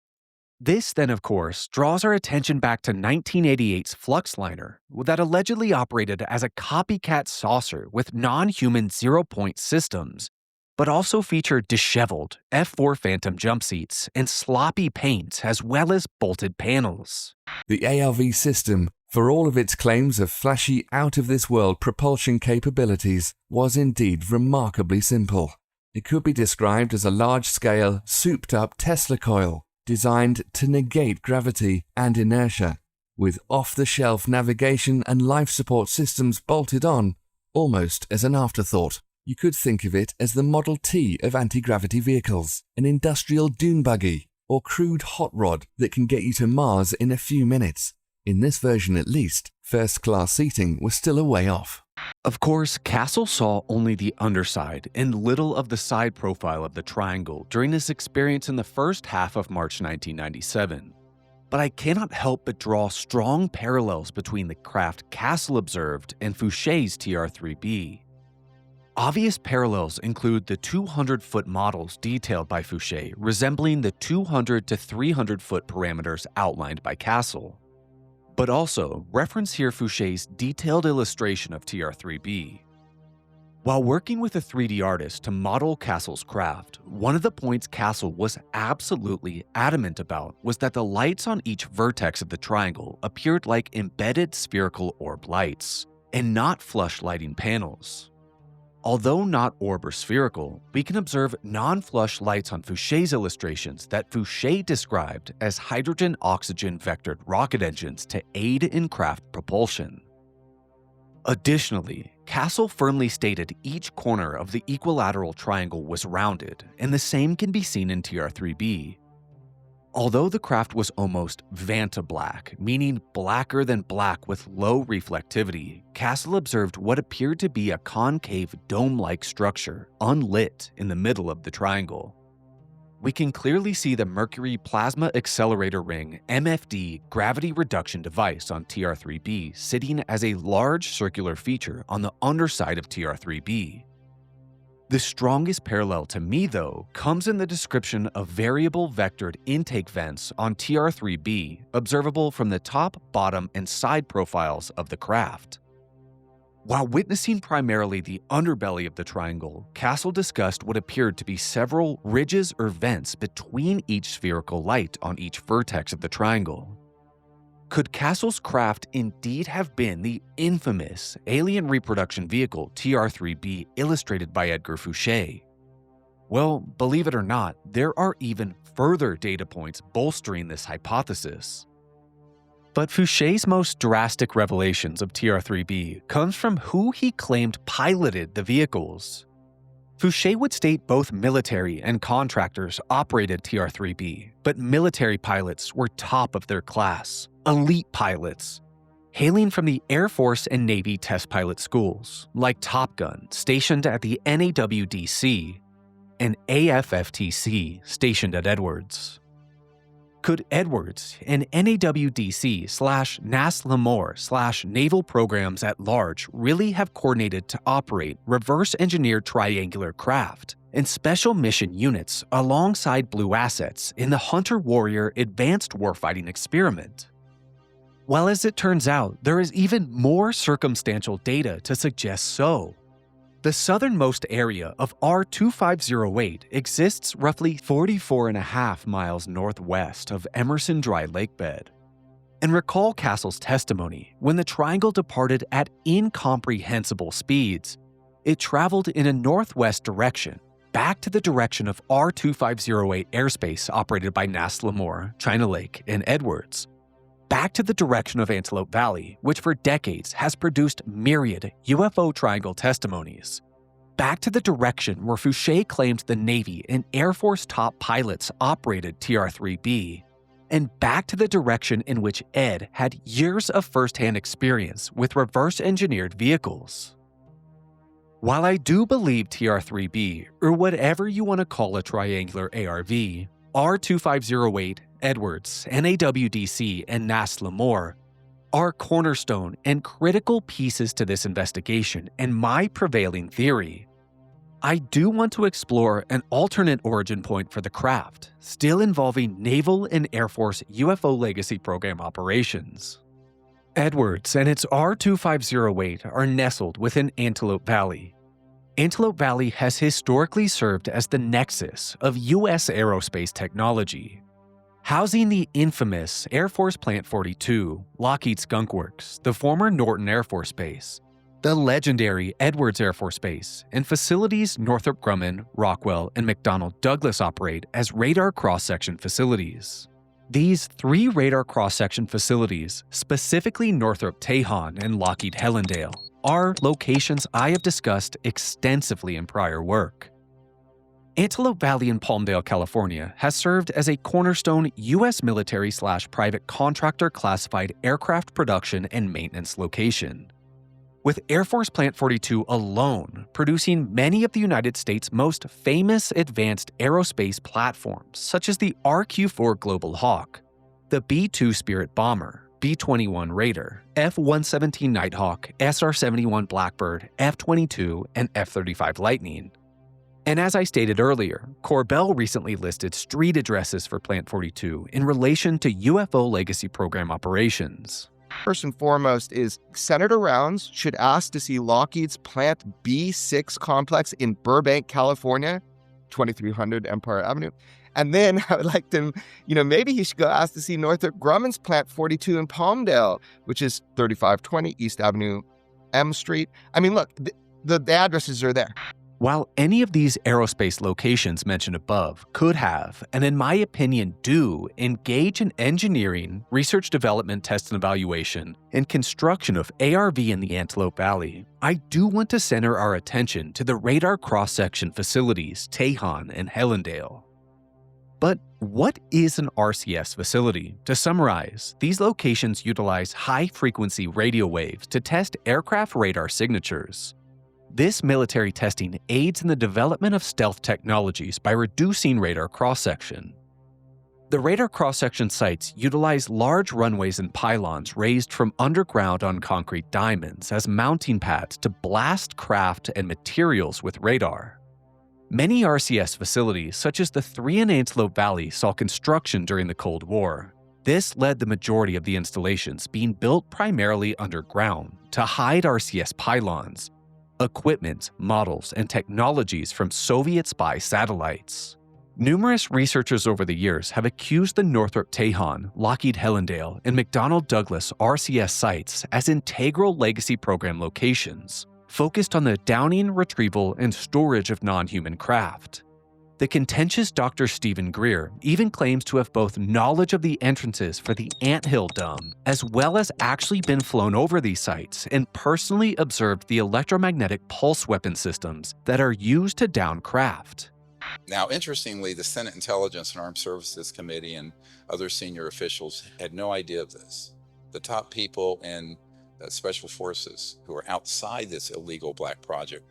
This then, of course, draws our attention back to 1988's Fluxliner, that allegedly operated as a copycat saucer with non-human zero-point systems, but also featured disheveled F-4 Phantom jump seats and sloppy paints as well as bolted panels. The ARV system, for all of its claims of flashy, out-of-this-world propulsion capabilities, was indeed remarkably simple. It could be described as a large-scale, souped-up Tesla coil, designed to negate gravity and inertia, with off-the-shelf navigation and life support systems bolted on, almost as an afterthought. You could think of it as the Model T of anti-gravity vehicles, an industrial dune buggy, or crude hot rod that can get you to Mars in a few minutes. In this version at least, first-class seating was still a way off. Of course, Castle saw only the underside and little of the side profile of the triangle during his experience in the first half of March 1997. But I cannot help but draw strong parallels between the craft Castle observed and Fouché's TR-3B. Obvious parallels include the 200-foot models detailed by Fouché resembling the 200 to 300-foot parameters outlined by Castle. But also, reference here Fouché's detailed illustration of TR-3B. While working with a 3D artist to model Castle's craft, one of the points Castle was absolutely adamant about was that the lights on each vertex of the triangle appeared like embedded spherical orb lights, and not flush lighting panels. Although not orb or spherical, we can observe non-flush lights on Fouché's illustrations that Fouché described as hydrogen-oxygen vectored rocket engines to aid in craft propulsion. Additionally, Castle firmly stated each corner of the equilateral triangle was rounded, and the same can be seen in TR-3B. Although the craft was almost Vanta black, meaning blacker than black with low reflectivity, Castle observed what appeared to be a concave dome-like structure, unlit, in the middle of the triangle. We can clearly see the Mercury Plasma Accelerator Ring MFD gravity reduction device on TR-3B sitting as a large circular feature on the underside of TR-3B. The strongest parallel to me, though, comes in the description of variable vectored intake vents on TR-3B observable from the top, bottom, and side profiles of the craft. While witnessing primarily the underbelly of the triangle, Castle discussed what appeared to be several ridges or vents between each spherical light on each vertex of the triangle. Could Castle's craft indeed have been the infamous alien reproduction vehicle TR-3B illustrated by Edgar Fouché? Well, believe it or not, there are even further data points bolstering this hypothesis. But Fouché's most drastic revelations of TR-3B comes from who he claimed piloted the vehicles. Fouché would state both military and contractors operated TR-3B, but military pilots were top of their class, elite pilots, hailing from the Air Force and Navy test pilot schools, like Top Gun, stationed at the NAWDC, and AFFTC, stationed at Edwards. Could Edwards and NAWDC/NAS-LaMoure/Naval Programs at Large really have coordinated to operate reverse-engineered triangular craft and special mission units alongside Blue assets in the Hunter-Warrior Advanced Warfighting experiment? Well, as it turns out, there is even more circumstantial data to suggest so. The southernmost area of R2508 exists roughly 44.5 miles northwest of Emerson Dry Lake bed. And recall Castle's testimony, when the triangle departed at incomprehensible speeds, it traveled in a northwest direction, back to the direction of R2508 airspace operated by NAS-LaMoure, China Lake, and Edwards, back to the direction of Antelope Valley, which for decades has produced myriad UFO triangle testimonies, back to the direction where Fouché claimed the Navy and Air Force top pilots operated TR-3B, and back to the direction in which Ed had years of first-hand experience with reverse-engineered vehicles. While I do believe TR-3B, or whatever you want to call a triangular ARV, R2508, Edwards, NAWDC, and NAS-LaMoure are cornerstone and critical pieces to this investigation and my prevailing theory, I do want to explore an alternate origin point for the craft, still involving Naval and Air Force UFO Legacy Program operations. Edwards and its R2508 are nestled within Antelope Valley. Antelope Valley has historically served as the nexus of U.S. aerospace technology, housing the infamous Air Force Plant 42, Lockheed Skunk Works, the former Norton Air Force Base, the legendary Edwards Air Force Base, and facilities Northrop Grumman, Rockwell, and McDonnell Douglas operate as radar cross-section facilities. These three radar cross-section facilities, specifically Northrop Tejon and Lockheed Hellendale, are locations I have discussed extensively in prior work. Antelope Valley in Palmdale, California has served as a cornerstone U.S. military/private contractor classified aircraft production and maintenance location, with Air Force Plant 42 alone producing many of the United States' most famous advanced aerospace platforms, such as the RQ-4 Global Hawk, the B-2 Spirit Bomber, B-21 Raider, F-117 Nighthawk, SR-71 Blackbird, F-22, and F-35 Lightning. And as I stated earlier, Corbell recently listed street addresses for Plant 42 in relation to UFO Legacy Program operations. First and foremost is Senator Rounds should ask to see Lockheed's Plant B6 complex in Burbank, California, 2300 Empire Avenue. And then I would like to, maybe he should go ask to see Northrop Grumman's Plant 42 in Palmdale, which is 3520 East Avenue, M Street. I mean, look, the addresses are there. While any of these aerospace locations mentioned above could have, and in my opinion do, engage in engineering, research development, test and evaluation, and construction of ARV in the Antelope Valley, I do want to center our attention to the radar cross-section facilities Tejon and Helendale. But what is an RCS facility? To summarize, these locations utilize high-frequency radio waves to test aircraft radar signatures. This military testing aids in the development of stealth technologies by reducing radar cross-section. The radar cross-section sites utilize large runways and pylons raised from underground on concrete diamonds as mounting pads to blast craft and materials with radar. Many RCS facilities, such as the three in Antelope Valley, saw construction during the Cold War. This led the majority of the installations being built primarily underground to hide RCS pylons, equipment, models, and technologies from Soviet spy satellites. Numerous researchers over the years have accused the Northrop Tejon, Lockheed Helendale, and McDonnell Douglas RCS sites as integral legacy program locations, focused on the downing, retrieval, and storage of non-human craft. The contentious Dr. Stephen Greer even claims to have both knowledge of the entrances for the Anthill Dome, as well as actually been flown over these sites and personally observed the electromagnetic pulse weapon systems that are used to down craft. Now, interestingly, the Senate Intelligence and Armed Services Committee and other senior officials had no idea of this. The top people in Special Forces who are outside this illegal black project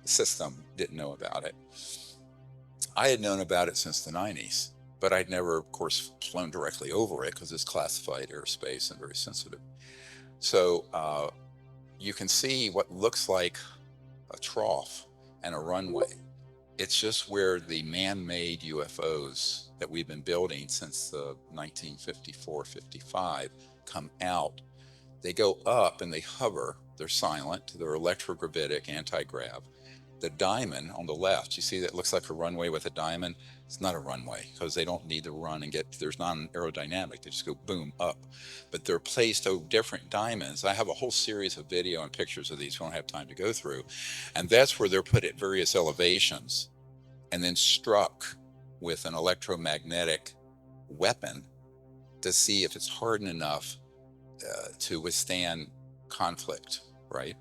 system didn't know about it. I had known about it since the 90s, but I'd never, of course, flown directly over it because it's classified airspace and very sensitive. So you can see what looks like a trough and a runway. It's just where the man-made UFOs that we've been building since the 1954-55 come out. They go up and they hover. They're silent. They're electrogravitic, anti-grav. The diamond on the left, you see that looks like a runway with a diamond? It's not a runway because they don't need to run and get, there's not an aerodynamic, they just go boom up. But they're placed over different diamonds. I have a whole series of video and pictures of these we don't have time to go through. And that's where they're put at various elevations and then struck with an electromagnetic weapon to see if it's hardened enough to withstand conflict, right?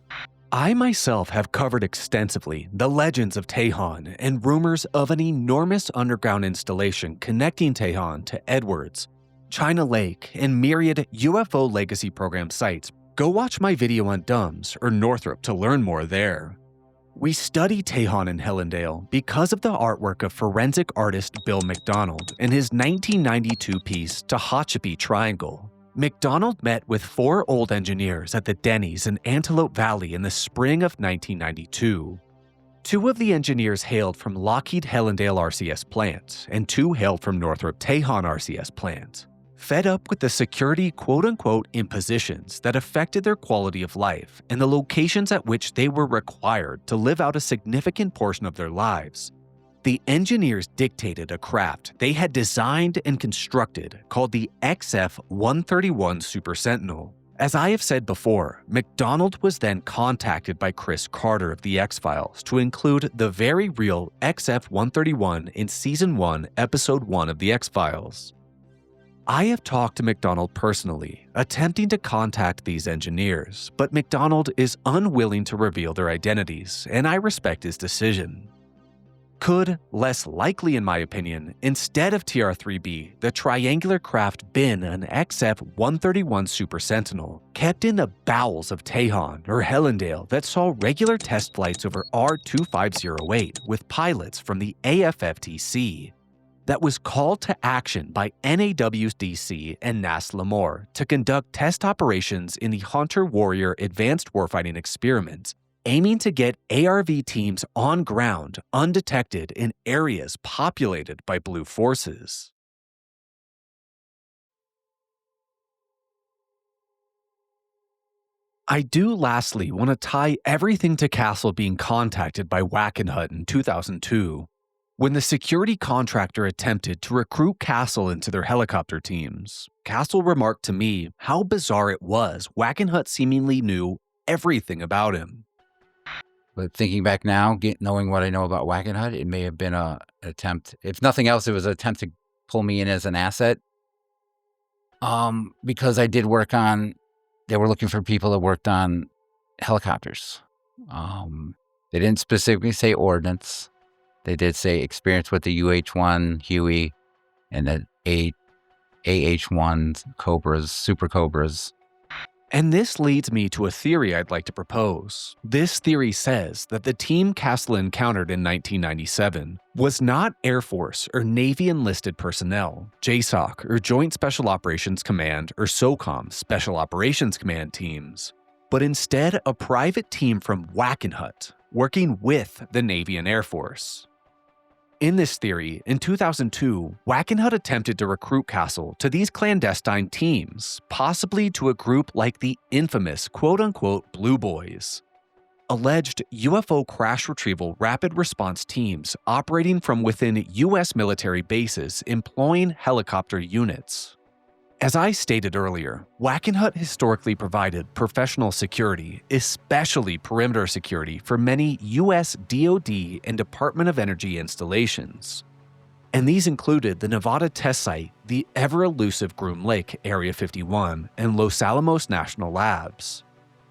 I myself have covered extensively the legends of Tejon and rumors of an enormous underground installation connecting Tejon to Edwards, China Lake, and myriad UFO legacy program sites. Go watch my video on DUMS or Northrop to learn more there. We study Tejon and Helendale because of the artwork of forensic artist Bill McDonald in his 1992 piece Tehachapi Triangle. McDonald met with 4 old engineers at the Denny's in Antelope Valley in the spring of 1992. 2 of the engineers hailed from Lockheed Helendale RCS plant, and 2 hailed from Northrop Tejon RCS plant. Fed up with the security quote-unquote impositions that affected their quality of life and the locations at which they were required to live out a significant portion of their lives, the engineers dictated a craft they had designed and constructed called the XF-131 Super Sentinel. As I have said before, McDonald was then contacted by Chris Carter of the X-Files to include the very real XF-131 in Season 1, Episode 1 of the X-Files. I have talked to McDonald personally, attempting to contact these engineers, but McDonald is unwilling to reveal their identities, and I respect his decision. Could, less likely in my opinion, instead of TR-3B, the triangular craft been an XF-131 Super Sentinel, kept in the bowels of Tejon or Helendale that saw regular test flights over R-2508 with pilots from the AFFTC, that was called to action by NAWDC and NAS Lemoore to conduct test operations in the Hunter Warrior Advanced Warfighting Experiment, aiming to get ARV teams on ground undetected in areas populated by Blue forces. I do lastly want to tie everything to Castle being contacted by WACKENHUT in 2002, when the security contractor attempted to recruit Castle into their helicopter teams. Castle remarked to me how bizarre it was WACKENHUT seemingly knew everything about him. But thinking back now, knowing what I know about WACKENHUT, it may have been an attempt. If nothing else, it was an attempt to pull me in as an asset. Because I did work on, they were looking for people that worked on helicopters. They didn't specifically say ordnance. They did say experience with the UH-1 Huey and the AH-1 Cobras, Super Cobras. And this leads me to a theory I'd like to propose. This theory says that the team Castle encountered in 1997 was not Air Force or Navy enlisted personnel, JSOC or Joint Special Operations Command or SOCOM Special Operations Command teams, but instead a private team from WACKENHUT working with the Navy and Air Force. In this theory, in 2002, WACKENHUT attempted to recruit Castle to these clandestine teams, possibly to a group like the infamous quote-unquote Blue Boys, alleged UFO crash retrieval rapid response teams operating from within U.S. military bases employing helicopter units. As I stated earlier, WACKENHUT historically provided professional security, especially perimeter security, for many U.S. DoD and Department of Energy installations. And these included the Nevada test site, the ever-elusive Groom Lake Area 51, and Los Alamos National Labs.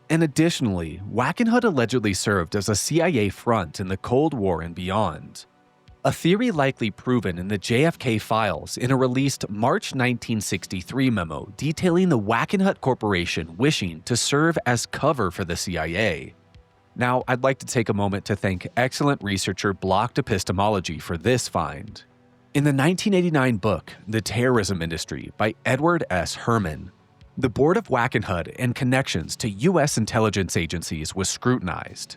And additionally, WACKENHUT allegedly served as a CIA front in the Cold War and beyond. A theory likely proven in the JFK files in a released March 1963 memo detailing the WACKENHUT Corporation wishing to serve as cover for the CIA. Now, I'd like to take a moment to thank excellent researcher Blocked Epistemology for this find. In the 1989 book, The Terrorism Industry by Edward S. Herman, the board of WACKENHUT and connections to U.S. intelligence agencies was scrutinized.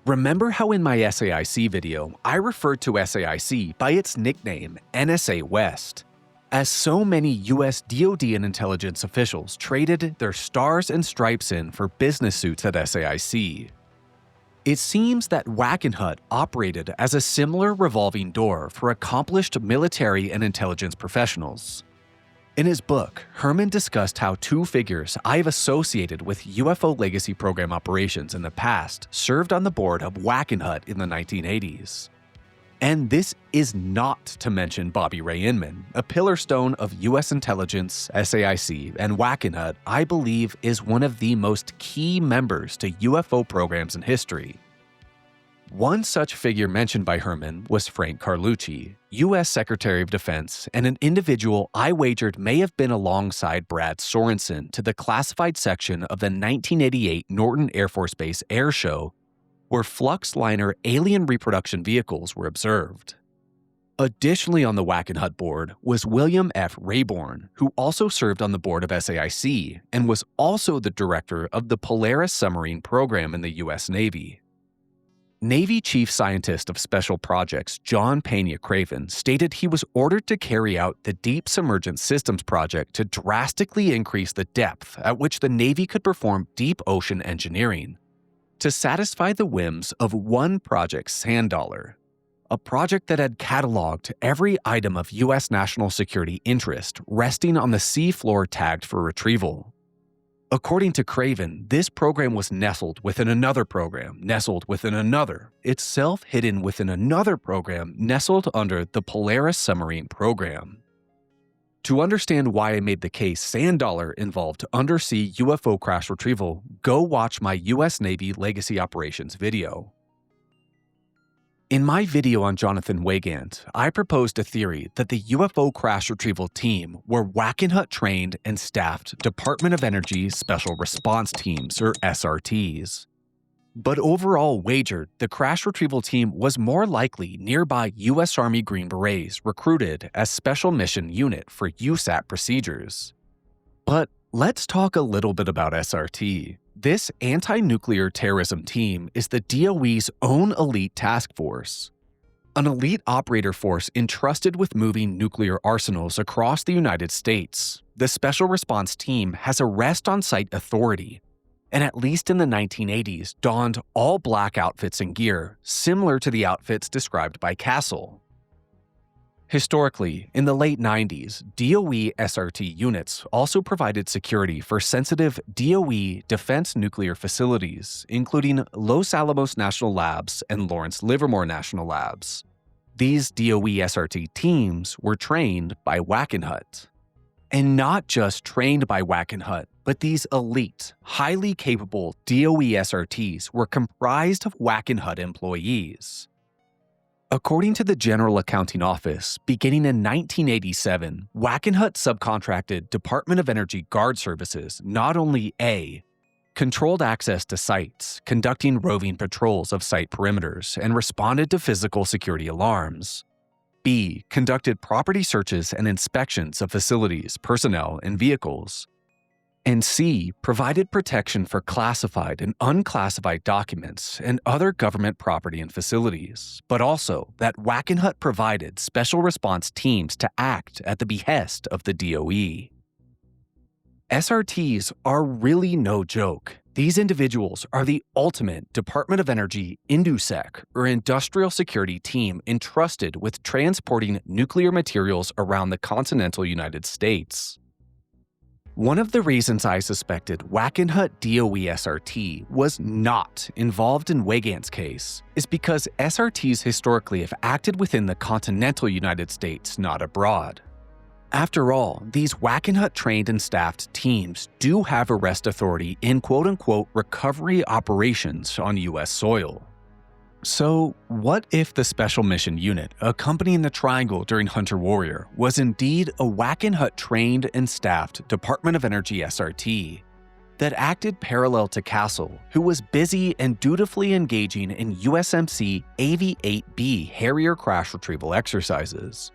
Remember how in my SAIC video, I referred to SAIC by its nickname NSA West, as so many US DoD and intelligence officials traded their stars and stripes in for business suits at SAIC. It seems that WACKENHUT operated as a similar revolving door for accomplished military and intelligence professionals. In his book, Herman discussed how two figures I've associated with UFO legacy program operations in the past served on the board of WACKENHUT in the 1980s. And this is not to mention Bobby Ray Inman, a pillar stone of US intelligence, SAIC, and WACKENHUT I believe is one of the most key members to UFO programs in history. One such figure mentioned by Herman was Frank Carlucci, U.S. Secretary of Defense, and an individual I wagered may have been alongside Brad Sorensen to the classified section of the 1988 Norton Air Force Base Air Show, where Fluxliner alien reproduction vehicles were observed. Additionally on the WACKENHUT board was William F. Rayborn, who also served on the board of SAIC and was also the director of the Polaris submarine program in the U.S. Navy. Navy Chief Scientist of Special Projects John Pena Craven stated he was ordered to carry out the Deep Submergence Systems project to drastically increase the depth at which the Navy could perform deep ocean engineering, to satisfy the whims of one project Sand Dollar, a project that had cataloged every item of U.S. national security interest resting on the seafloor tagged for retrieval. According to Craven, this program was nestled within another program, nestled within another, itself hidden within another program nestled under the Polaris submarine program. To understand why I made the case Sand Dollar involved undersea UFO crash retrieval, go watch my U.S. Navy Legacy Operations video. In my video on Jonathan Weygandt, I proposed a theory that the UFO crash retrieval team were WACKENHUT trained and staffed Department of Energy Special Response Teams, or SRTs. But overall wagered the crash retrieval team was more likely nearby U.S. Army Green Berets recruited as Special Mission Unit for USAT procedures. But let's talk a little bit about SRT. This anti-nuclear terrorism team is the DOE's own elite task force, an elite operator force entrusted with moving nuclear arsenals across the United States. The Special Response Team has arrest on-site authority, and at least in the 1980s donned all black outfits and gear, similar to the outfits described by Castle. Historically, in the late 90s, DOE SRT units also provided security for sensitive DOE defense nuclear facilities, including Los Alamos National Labs and Lawrence Livermore National Labs. These DOE SRT teams were trained by WACKENHUT. And not just trained by WACKENHUT, but these elite, highly capable DOE SRTs were comprised of WACKENHUT employees. According to the General Accounting Office, beginning in 1987, WACKENHUT subcontracted Department of Energy Guard Services not only A, controlled access to sites, conducting roving patrols of site perimeters, and responded to physical security alarms, B, conducted property searches and inspections of facilities, personnel, and vehicles, and C, provided protection for classified and unclassified documents and other government property and facilities, but also that WACKENHUT provided special response teams to act at the behest of the DOE. SRTs are really no joke. These individuals are the ultimate Department of Energy INDUSEC, or Industrial Security Team, entrusted with transporting nuclear materials around the continental United States. One of the reasons I suspected WACKENHUT DOE SRT was not involved in Wygant's case is because SRTs historically have acted within the continental United States, not abroad. After all, these WACKENHUT trained and staffed teams do have arrest authority in quote-unquote recovery operations on U.S. soil. So, what if the Special Mission Unit accompanying the Triangle during Hunter Warrior was indeed a WACKENHUT trained and staffed Department of Energy SRT that acted parallel to Castle, who was busy and dutifully engaging in USMC AV-8B Harrier crash retrieval exercises?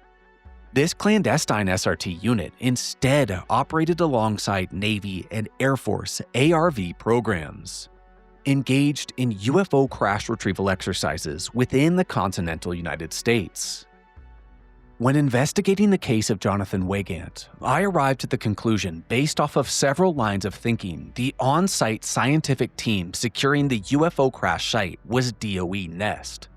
This clandestine SRT unit instead operated alongside Navy and Air Force ARV programs, engaged in UFO crash retrieval exercises within the continental United States. When investigating the case of Jonathan Wygant, I arrived at the conclusion based off of several lines of thinking the on-site scientific team securing the UFO crash site was DOE NEST,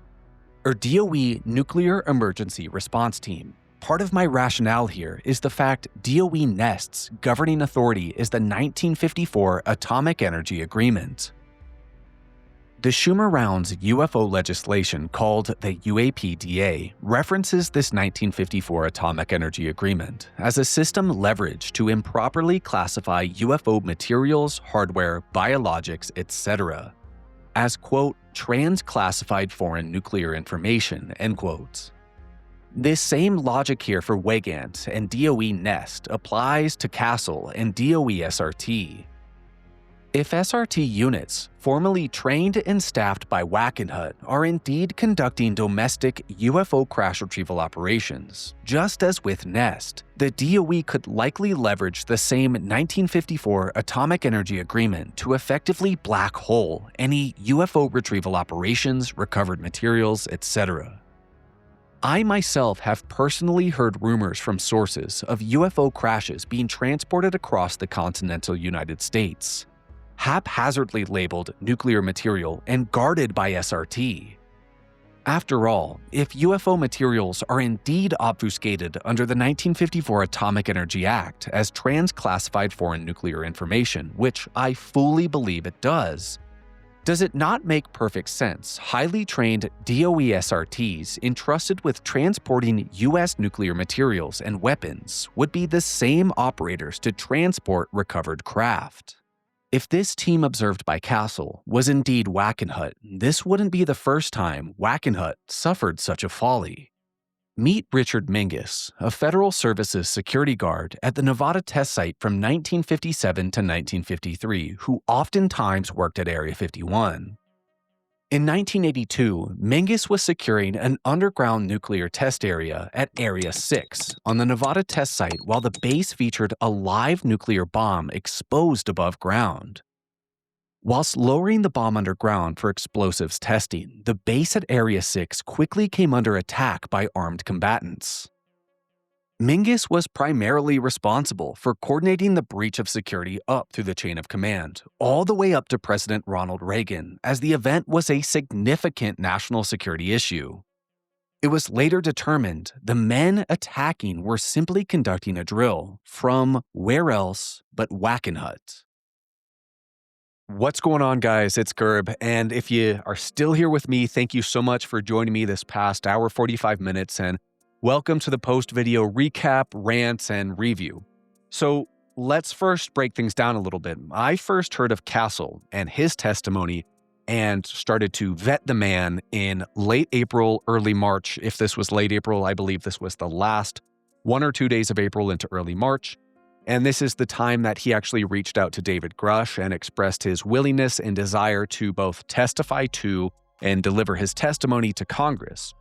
or DOE Nuclear Emergency Response Team. Part of my rationale here is the fact DOE NEST's governing authority is the 1954 Atomic Energy Agreement. The Schumer Rounds UFO legislation, called the UAPDA, references this 1954 Atomic Energy Agreement as a system leveraged to improperly classify UFO materials, hardware, biologics, etc. as, quote, trans-classified foreign nuclear information, end quote. This same logic here for Wygant and DOE NEST applies to Castle and DOE SRT. If SRT units, formerly trained and staffed by WACKENHUT, are indeed conducting domestic UFO crash retrieval operations, just as with NEST, the DOE could likely leverage the same 1954 Atomic Energy Agreement to effectively black hole any UFO retrieval operations, recovered materials, etc. I myself have personally heard rumors from sources of UFO crashes being transported across the continental United States, haphazardly labeled nuclear material and guarded by SRT. After all, if UFO materials are indeed obfuscated under the 1954 Atomic Energy Act as trans-classified foreign nuclear information, which I fully believe it does it not make perfect sense highly trained DOE SRTs entrusted with transporting U.S. nuclear materials and weapons would be the same operators to transport recovered craft? If this team observed by Castle was indeed WACKENHUT, this wouldn't be the first time WACKENHUT suffered such a folly. Meet Richard Mingus, a Federal Services security guard at the Nevada test site from 1957 to 1953, who oftentimes worked at Area 51. In 1982, Mingus was securing an underground nuclear test area at Area 6 on the Nevada test site while the base featured a live nuclear bomb exposed above ground. Whilst lowering the bomb underground for explosives testing, the base at Area 6 quickly came under attack by armed combatants. Mingus was primarily responsible for coordinating the breach of security up through the chain of command, all the way up to President Ronald Reagan, as the event was a significant national security issue. It was later determined the men attacking were simply conducting a drill from where else but WACKENHUT. What's going on, guys? It's Gerb, and if you are still here with me, thank you so much for joining me this past hour, 45 minutes, and welcome to the post-video recap, rant, and review. So let's first break things down a little bit. I first heard of Castle and his testimony and started to vet the man in late April, early March. If this was late April, I believe this was the last 1 or 2 days of April into early March. And this is the time that he actually reached out to David Grush and expressed his willingness and desire to both testify to and deliver his testimony to Congress.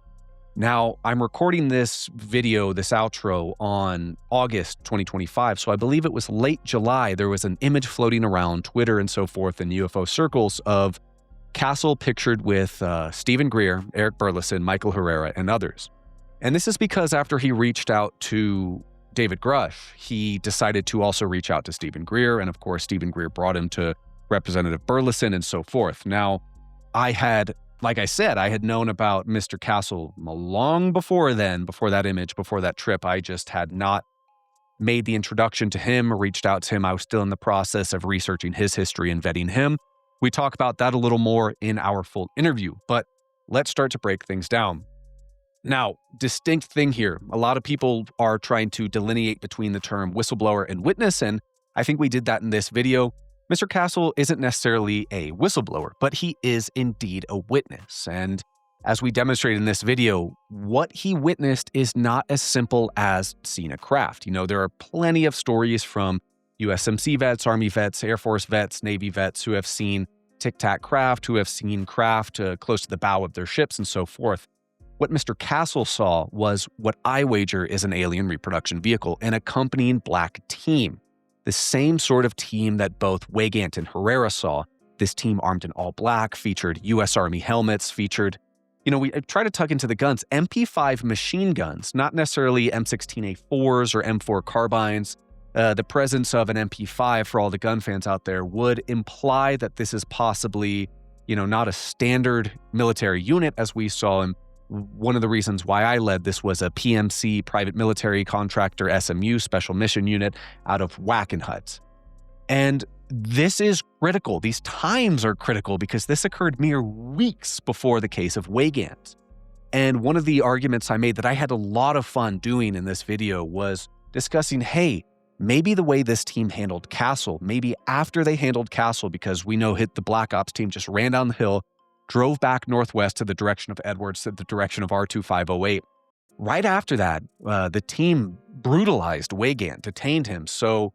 Now, I'm recording this video, this outro, on August 2025, so I believe it was late July. There was an image floating around Twitter and so forth in UFO circles of Castle pictured with Stephen Greer, Eric Burleson, Michael Herrera, and others. And this is because after he reached out to David Grush, he decided to also reach out to Stephen Greer, and of course, Stephen Greer brought him to Representative Burleson and so forth. Now, like I said, I had known about Mr. Castle long before then, before that image, before that trip. I just had not made the introduction to him or reached out to him. I was still in the process of researching his history and vetting him. We talk about that a little more in our full interview, but let's start to break things down. Now, distinct thing here. A lot of people are trying to delineate between the term whistleblower and witness, and I think we did that in this video. Mr. Castle isn't necessarily a whistleblower, but he is indeed a witness. And as we demonstrate in this video, what he witnessed is not as simple as seeing a craft. You know, there are plenty of stories from USMC vets, Army vets, Air Force vets, Navy vets who have seen tic-tac craft, who have seen craft close to the bow of their ships and so forth. What Mr. Castle saw was what I wager is an alien reproduction vehicle, an accompanying black team. The same sort of team that both Weygand and Herrera saw. This team armed in all black, featured U.S. Army helmets, featured, we try to tuck into the guns, MP5 machine guns, not necessarily M16A4s or M4 carbines. The presence of an MP5 for all the gun fans out there would imply that this is possibly, not a standard military unit as we saw in. One of the reasons why I led this was a PMC, private military contractor, SMUS, special mission unit out of WACKENHUT. And this is critical. These times are critical because this occurred mere weeks before the case of Weygand. And one of the arguments I made that I had a lot of fun doing in this video was discussing, hey, maybe the way this team handled Castle, maybe after they handled Castle, because we know the Black Ops team just ran down the hill, drove back northwest to the direction of Edwards, to the direction of R2508. Right after that, the team brutalized Weygand, detained him. So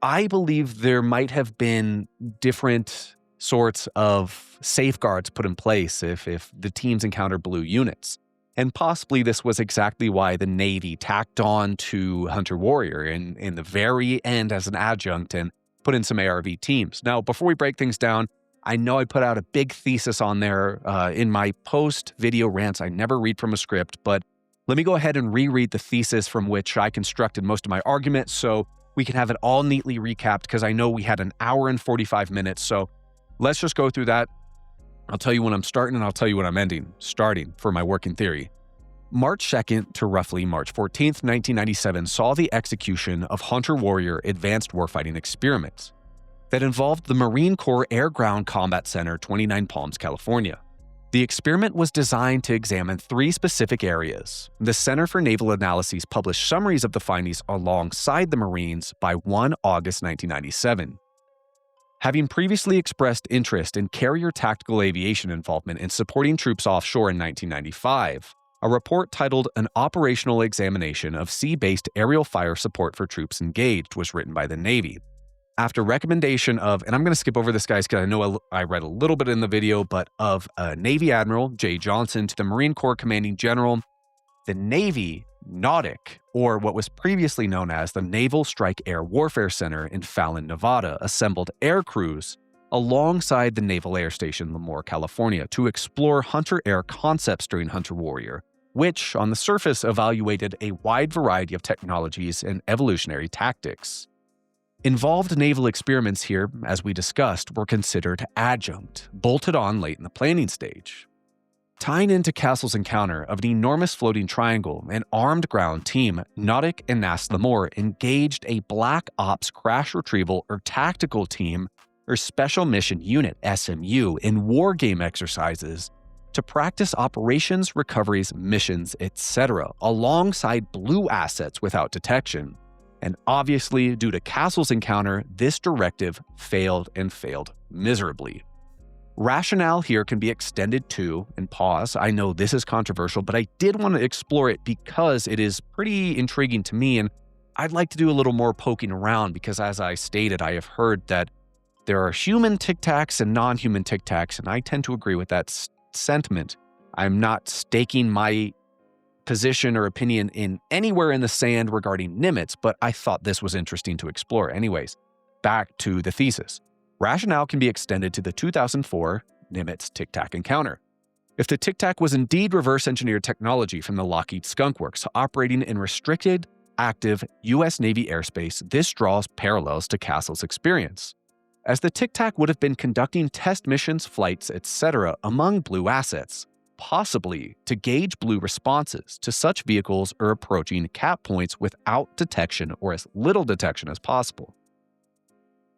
I believe there might have been different sorts of safeguards put in place if the teams encountered blue units. And possibly this was exactly why the Navy tacked on to Hunter Warrior in the very end as an adjunct and put in some ARV teams. Now, before we break things down, I know I put out a big thesis on there in my post-video rants. I never read from a script, but let me go ahead and reread the thesis from which I constructed most of my argument so we can have it all neatly recapped, because I know we had an hour and 45 minutes. So let's just go through that. I'll tell you when I'm starting and I'll tell you when I'm ending, starting for my working theory. March 2nd to roughly March 14th, 1997 saw the execution of Hunter Warrior Advanced Warfighting Experiments that involved the Marine Corps Air Ground Combat Center, 29 Palms, California. The experiment was designed to examine 3 specific areas. The Center for Naval Analyses published summaries of the findings alongside the Marines by 1 August 1997. Having previously expressed interest in carrier tactical aviation involvement in supporting troops offshore in 1995, a report titled An Operational Examination of Sea-Based Aerial Fire Support for Troops Engaged was written by the Navy. After recommendation of, and I'm going to skip over this, guys, because I know I read a little bit in the video, but of Navy Admiral Jay Johnson to the Marine Corps Commanding General, the Navy NAUTIC, or what was previously known as the Naval Strike Air Warfare Center in Fallon, Nevada, assembled air crews alongside the Naval Air Station Lemoore, California, to explore Hunter Air concepts during Hunter Warrior, which on the surface evaluated a wide variety of technologies and evolutionary tactics. Involved naval experiments here, as we discussed, were considered adjunct, bolted on late in the planning stage. Tying into Castle's encounter of an enormous floating triangle, an armed ground team, Nodick and Naslamore, engaged a Black Ops crash retrieval or tactical team or special mission unit, SMU, in war game exercises to practice operations, recoveries, missions, etc., alongside blue assets without detection. And obviously, due to Castle's encounter, this directive failed and failed miserably. Rationale here can be extended to, and pause, I know this is controversial, but I did want to explore it because it is pretty intriguing to me, and I'd like to do a little more poking around because, as I stated, I have heard that there are human tic tacs and non-human tic tacs, and I tend to agree with that sentiment. I'm not staking my position or opinion in anywhere in the sand regarding Nimitz, but I thought this was interesting to explore. Anyways, back to the thesis. Rationale can be extended to the 2004 Nimitz Tic Tac encounter. If the Tic Tac was indeed reverse-engineered technology from the Lockheed Skunk Works operating in restricted, active U.S. Navy airspace, this draws parallels to Castle's experience, as the Tic Tac would have been conducting test missions, flights, etc. among blue assets, possibly to gauge blue responses to such vehicles or approaching cap points without detection or as little detection as possible.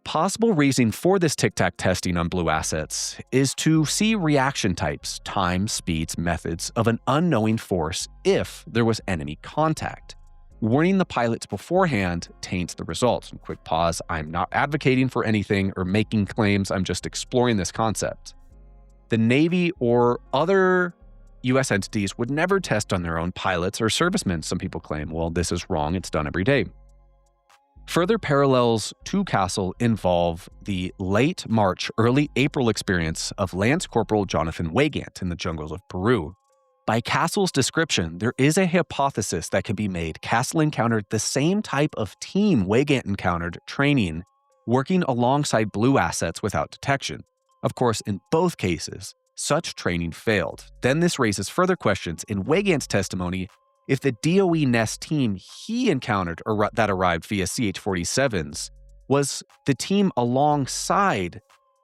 Possible reasoning for this Tic Tac testing on blue assets is to see reaction types, times, speeds, methods of an unknowing force if there was enemy contact. Warning the pilots beforehand taints the results. And quick pause, I'm not advocating for anything or making claims, I'm just exploring this concept. The Navy or other U.S. entities would never test on their own pilots or servicemen, some people claim. Well, this is wrong, it's done every day. Further parallels to Castle involve the late March, early April experience of Lance Corporal Jonathan Wygant in the jungles of Peru. By Castle's description, there is a hypothesis that can be made Castle encountered the same type of team Wygant encountered training, working alongside blue assets without detection. Of course, in both cases, such training failed. Then this raises further questions. In Wygant's testimony, if the DOE Nest team he encountered or that arrived via CH-47s was the team alongside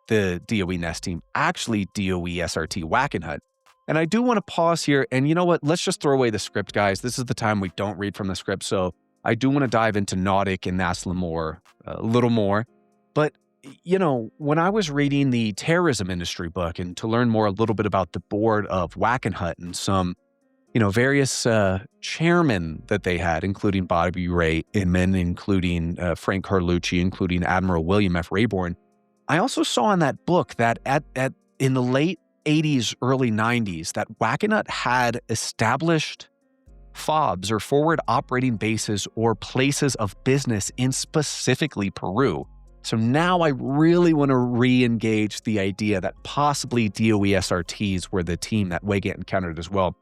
the DOE Nest team, actually DOE SRT WACKENHUT. And I do want to pause here, and you know what? Let's just throw away the script, guys. This is the time we don't read from the script, so I do want to dive into Nodick and Naslamore a little more. But, you know, when I was reading the terrorism industry book and to learn more a little bit about the board of WACKENHUT and some various chairmen that they had, including Bobby Ray Inman, including Frank Carlucci, including Admiral William F. Rayborn. I also saw in that book that in the late 80s, early 90s, that WACKENHUT had established FOBs or forward operating bases or places of business in specifically Peru. So now I really want to re-engage the idea that possibly DOE SRTs were the team that Wygant encountered as well.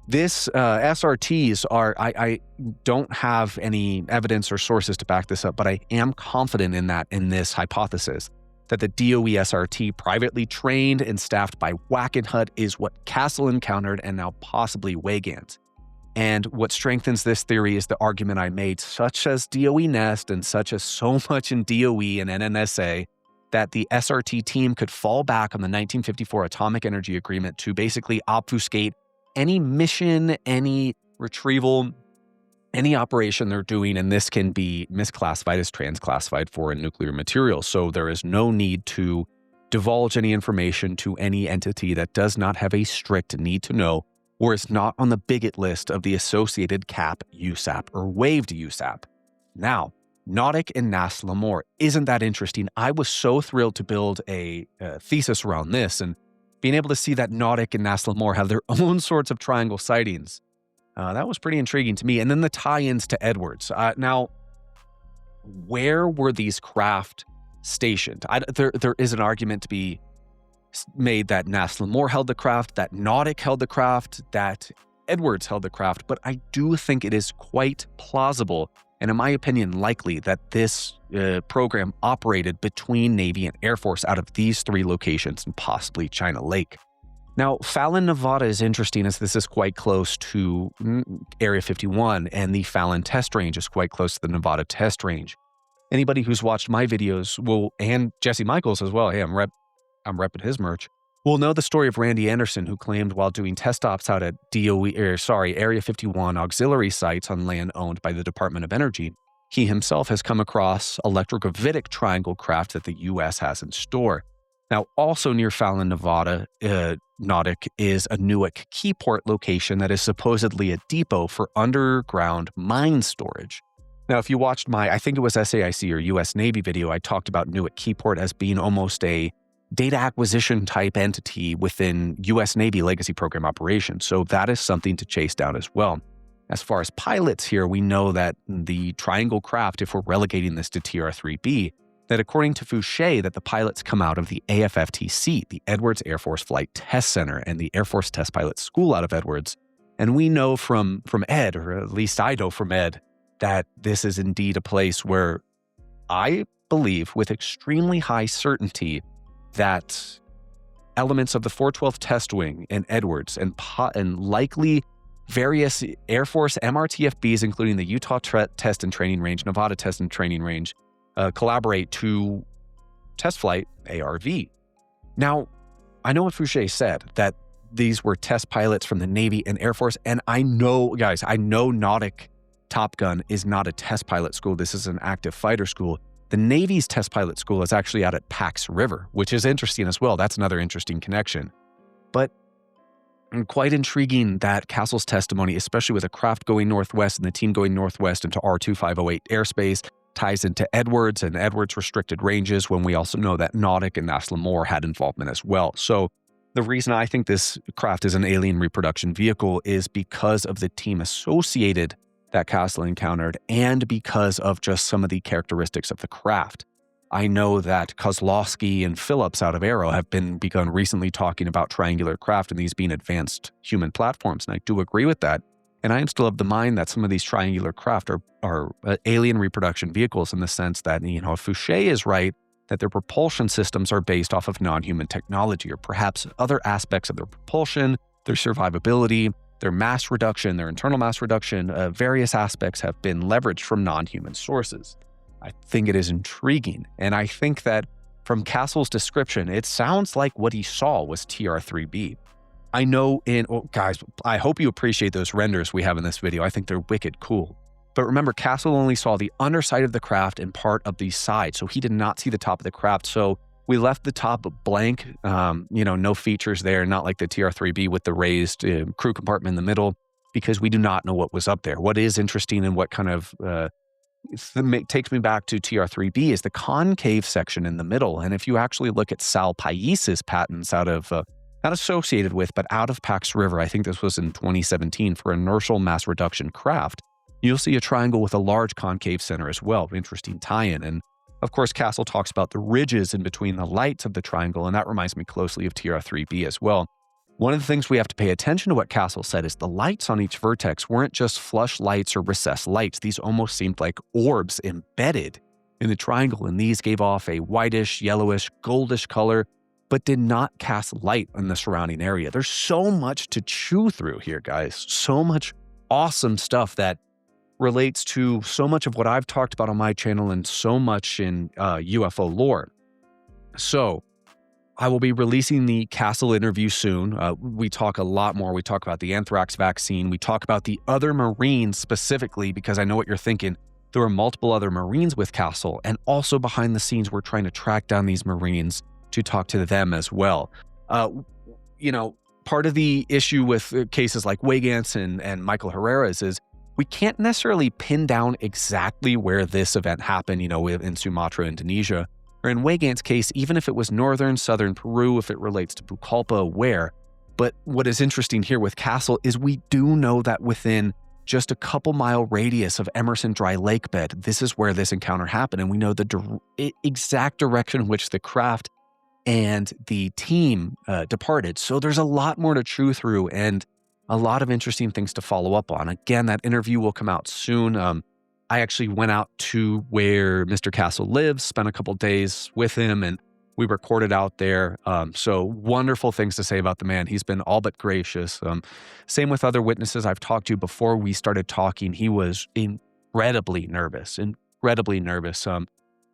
This SRTs are, I don't have any evidence or sources to back this up, but I am confident in this hypothesis that the DOE SRT privately trained and staffed by WACKENHUT is what Castle encountered and now possibly Wygant. And what strengthens this theory is the argument I made, such as DOE Nest and such as so much in DOE and NNSA, that the SRT team could fall back on the 1954 Atomic Energy Agreement to basically obfuscate any mission, any retrieval, any operation they're doing, and this can be misclassified as transclassified foreign nuclear material. So there is no need to divulge any information to any entity that does not have a strict need to know or is not on the bigot list of the associated CAP, USAP, or waived USAP. Now, Nodick and Naslamore, isn't that interesting? I was so thrilled to build a thesis around this, and being able to see that Nodick and Naslamore have their own sorts of triangle sightings, that was pretty intriguing to me. And then the tie-ins to Edwards. Now, where were these craft stationed? There is an argument to be made that Naslamore held the craft, that Nodick held the craft, that Edwards held the craft, but I do think it is quite plausible, and in my opinion, likely that this program operated between Navy and Air Force out of these three locations and possibly China Lake. Now, Fallon, Nevada is interesting as this is quite close to Area 51, and the Fallon test range is quite close to the Nevada test range. Anybody who's watched my videos and Jesse Michaels as well, hey, I'm repping his merch, will know the story of Randy Anderson, who claimed while doing test stops out at Area 51 auxiliary sites on land owned by the Department of Energy, he himself has come across electrogravitic triangle craft that the U.S. has in store. Now, also near Fallon, Nevada, Nautic is a Newark Keyport location that is supposedly a depot for underground mine storage. Now, if you watched my, I think it was SAIC or U.S. Navy video, I talked about Newark Keyport as being almost a data acquisition type entity within U.S. Navy legacy program operations. So that is something to chase down as well. As far as pilots here, we know that the triangle craft, if we're relegating this to TR-3B, that according to Fouché, that the pilots come out of the AFFTC, the Edwards Air Force Flight Test Center, and the Air Force Test Pilot School out of Edwards. And we know from Ed, or at least I know from Ed, that this is indeed a place where I believe with extremely high certainty that elements of the 412th Test Wing and Edwards and likely various Air Force MRTFBs, including the Utah Test and Training Range, Nevada Test and Training Range, collaborate to test flight ARV. Now, I know what Fouché said, that these were test pilots from the Navy and Air Force, and I know, guys, I know Nautic Top Gun is not a test pilot school. This is an active fighter school. The Navy's test pilot school is actually out at Pax River, which is interesting as well. That's another interesting connection. But quite intriguing that Castle's testimony, especially with a craft going northwest and the team going northwest into R2508 airspace, ties into Edwards and Edwards restricted ranges, when we also know that Nautic and Nash Lamore had involvement as well. So the reason I think this craft is an alien reproduction vehicle is because of the team associated that Castle encountered and because of just some of the characteristics of the craft. I know that Kozlowski and Phillips out of Aero have begun recently talking about triangular craft and these being advanced human platforms, and I do agree with that. And I am still of the mind that some of these triangular craft are alien reproduction vehicles in the sense that, if Fouché is right, that their propulsion systems are based off of non-human technology, or perhaps other aspects of their propulsion, their survivability, their mass reduction, their internal mass reduction, various aspects have been leveraged from non-human sources. I think it is intriguing. And I think that from Castle's description, it sounds like what he saw was TR-3B. I know guys, I hope you appreciate those renders we have in this video. I think they're wicked cool. But remember, Castle only saw the underside of the craft and part of the side, so he did not see the top of the craft. So we left the top blank, no features there, not like the TR-3B with the raised crew compartment in the middle, because we do not know what was up there. What is interesting and what kind of takes me back to TR-3B is the concave section in the middle. And if you actually look at Sal Pais's patents out of not associated with, but out of Pax River, I think this was in 2017 for inertial mass reduction craft, you'll see a triangle with a large concave center as well. Interesting tie-in. And of course, Castle talks about the ridges in between the lights of the triangle, and that reminds me closely of TR-3B as well. One of the things we have to pay attention to what Castle said is the lights on each vertex weren't just flush lights or recessed lights. These almost seemed like orbs embedded in the triangle, and these gave off a whitish, yellowish, goldish color, but did not cast light on the surrounding area. There's so much to chew through here, guys. So much awesome stuff that relates to so much of what I've talked about on my channel and so much in UFO lore. So I will be releasing the Castle interview soon. We talk a lot more. We talk about the anthrax vaccine. We talk about the other Marines specifically, because I know what you're thinking. There were multiple other Marines with Castle, and also behind the scenes, we're trying to track down these Marines to talk to them as well. Part of the issue with cases like Wagant's and Michael Herrera's is we can't necessarily pin down exactly where this event happened, in Sumatra, Indonesia, or in Wagant's case, even if it was northern, southern Peru, if it relates to Pucallpa, where. But what is interesting here with Castle is we do know that within just a couple mile radius of Emerson Dry Lake bed, this is where this encounter happened. And we know the exact direction in which the craft and the team departed. So there's a lot more to chew through and a lot of interesting things to follow up on. Again, that interview will come out soon. I actually went out to where Mr. Castle lives, spent a couple days with him, and We recorded out there. So wonderful things to say about the man. He's been all but gracious. Same with other witnesses I've talked to before we started talking. He was incredibly nervous.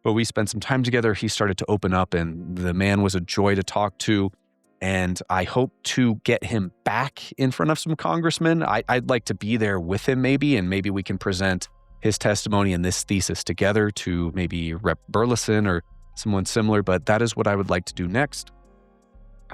But we spent some time together. He started to open up, and the man was a joy to talk to. And I hope to get him back in front of some congressmen. I'd like to be there with him and maybe we can present his testimony and this thesis together to maybe Rep. Burleson or someone similar, but that is what I would like to do next.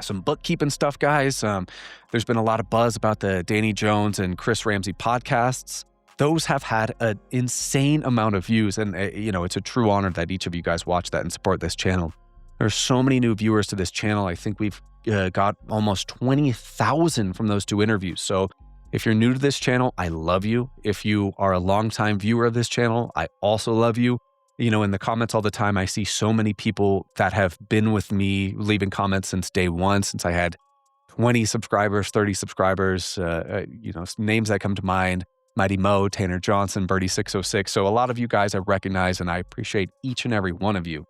Some bookkeeping stuff, guys. There's been a lot of buzz about the Danny Jones and Chris Ramsey podcasts. Those have had an insane amount of views, and it's a true honor that each of you guys watch that and support this channel. There's so many new viewers to this channel. I think we've got almost 20,000 from those 2 interviews. So if you're new to this channel, I love you. If you are a longtime viewer of this channel, I also love you. In the comments all the time, I see so many people that have been with me leaving comments since day one, since I had 20 subscribers, 30 subscribers, names that come to mind: Mighty Mo, Tanner Johnson, Birdie606. So a lot of you guys I recognize, and I appreciate each and every one of you.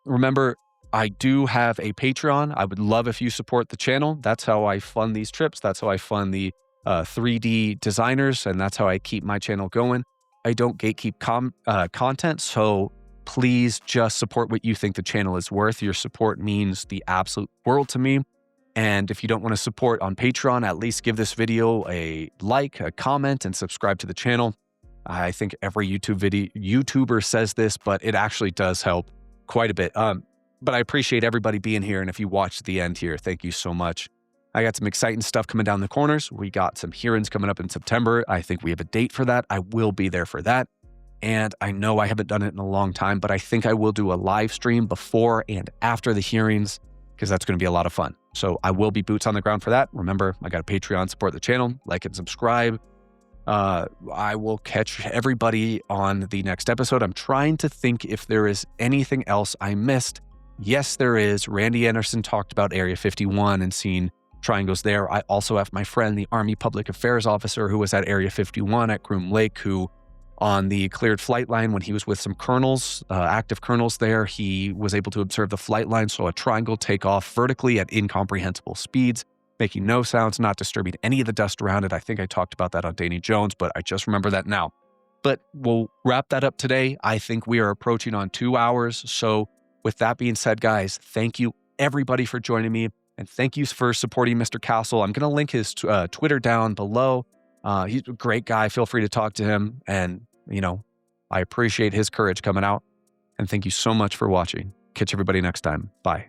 Remember, I do have a Patreon. I would love if you support the channel. That's how I fund these trips. That's how I fund the 3D designers, and that's how I keep my channel going. I don't gatekeep content, so please just support what you think the channel is worth. Your support means the absolute world to me. And if you don't want to support on Patreon, at least give this video a like, a comment, and subscribe to the channel. I think every YouTuber says this, but it actually does help quite a bit. But I appreciate everybody being here, and if you watched the end here, thank you so much. I got some exciting stuff coming down the corners. We got some hearings coming up in September. I think we have a date for that. I will be there for that. And I know I haven't done it in a long time, but I think I will do a live stream before and after the hearings, because that's going to be a lot of fun. So I will be boots on the ground for that. Remember, I got a Patreon, support the channel, like and subscribe. I will catch everybody on the next episode. I'm trying to think if there is anything else I missed. Yes, there is. Randy Anderson talked about Area 51 and seeing triangles there. I also have my friend, the Army Public Affairs Officer, who was at Area 51 at Groom Lake, who on the cleared flight line, when he was with some colonels, active colonels there, he was able to observe the flight line. So a triangle take off vertically at incomprehensible speeds, making no sounds, not disturbing any of the dust around it. I think I talked about that on Danny Jones, but I just remember that now. But we'll wrap that up today. I think we are approaching on 2 hours. So with that being said, guys, thank you everybody for joining me. And thank you for supporting Mr. Castle. I'm going to link his Twitter down below. He's a great guy. Feel free to talk to him. And, I appreciate his courage coming out. And thank you so much for watching. Catch everybody next time. Bye.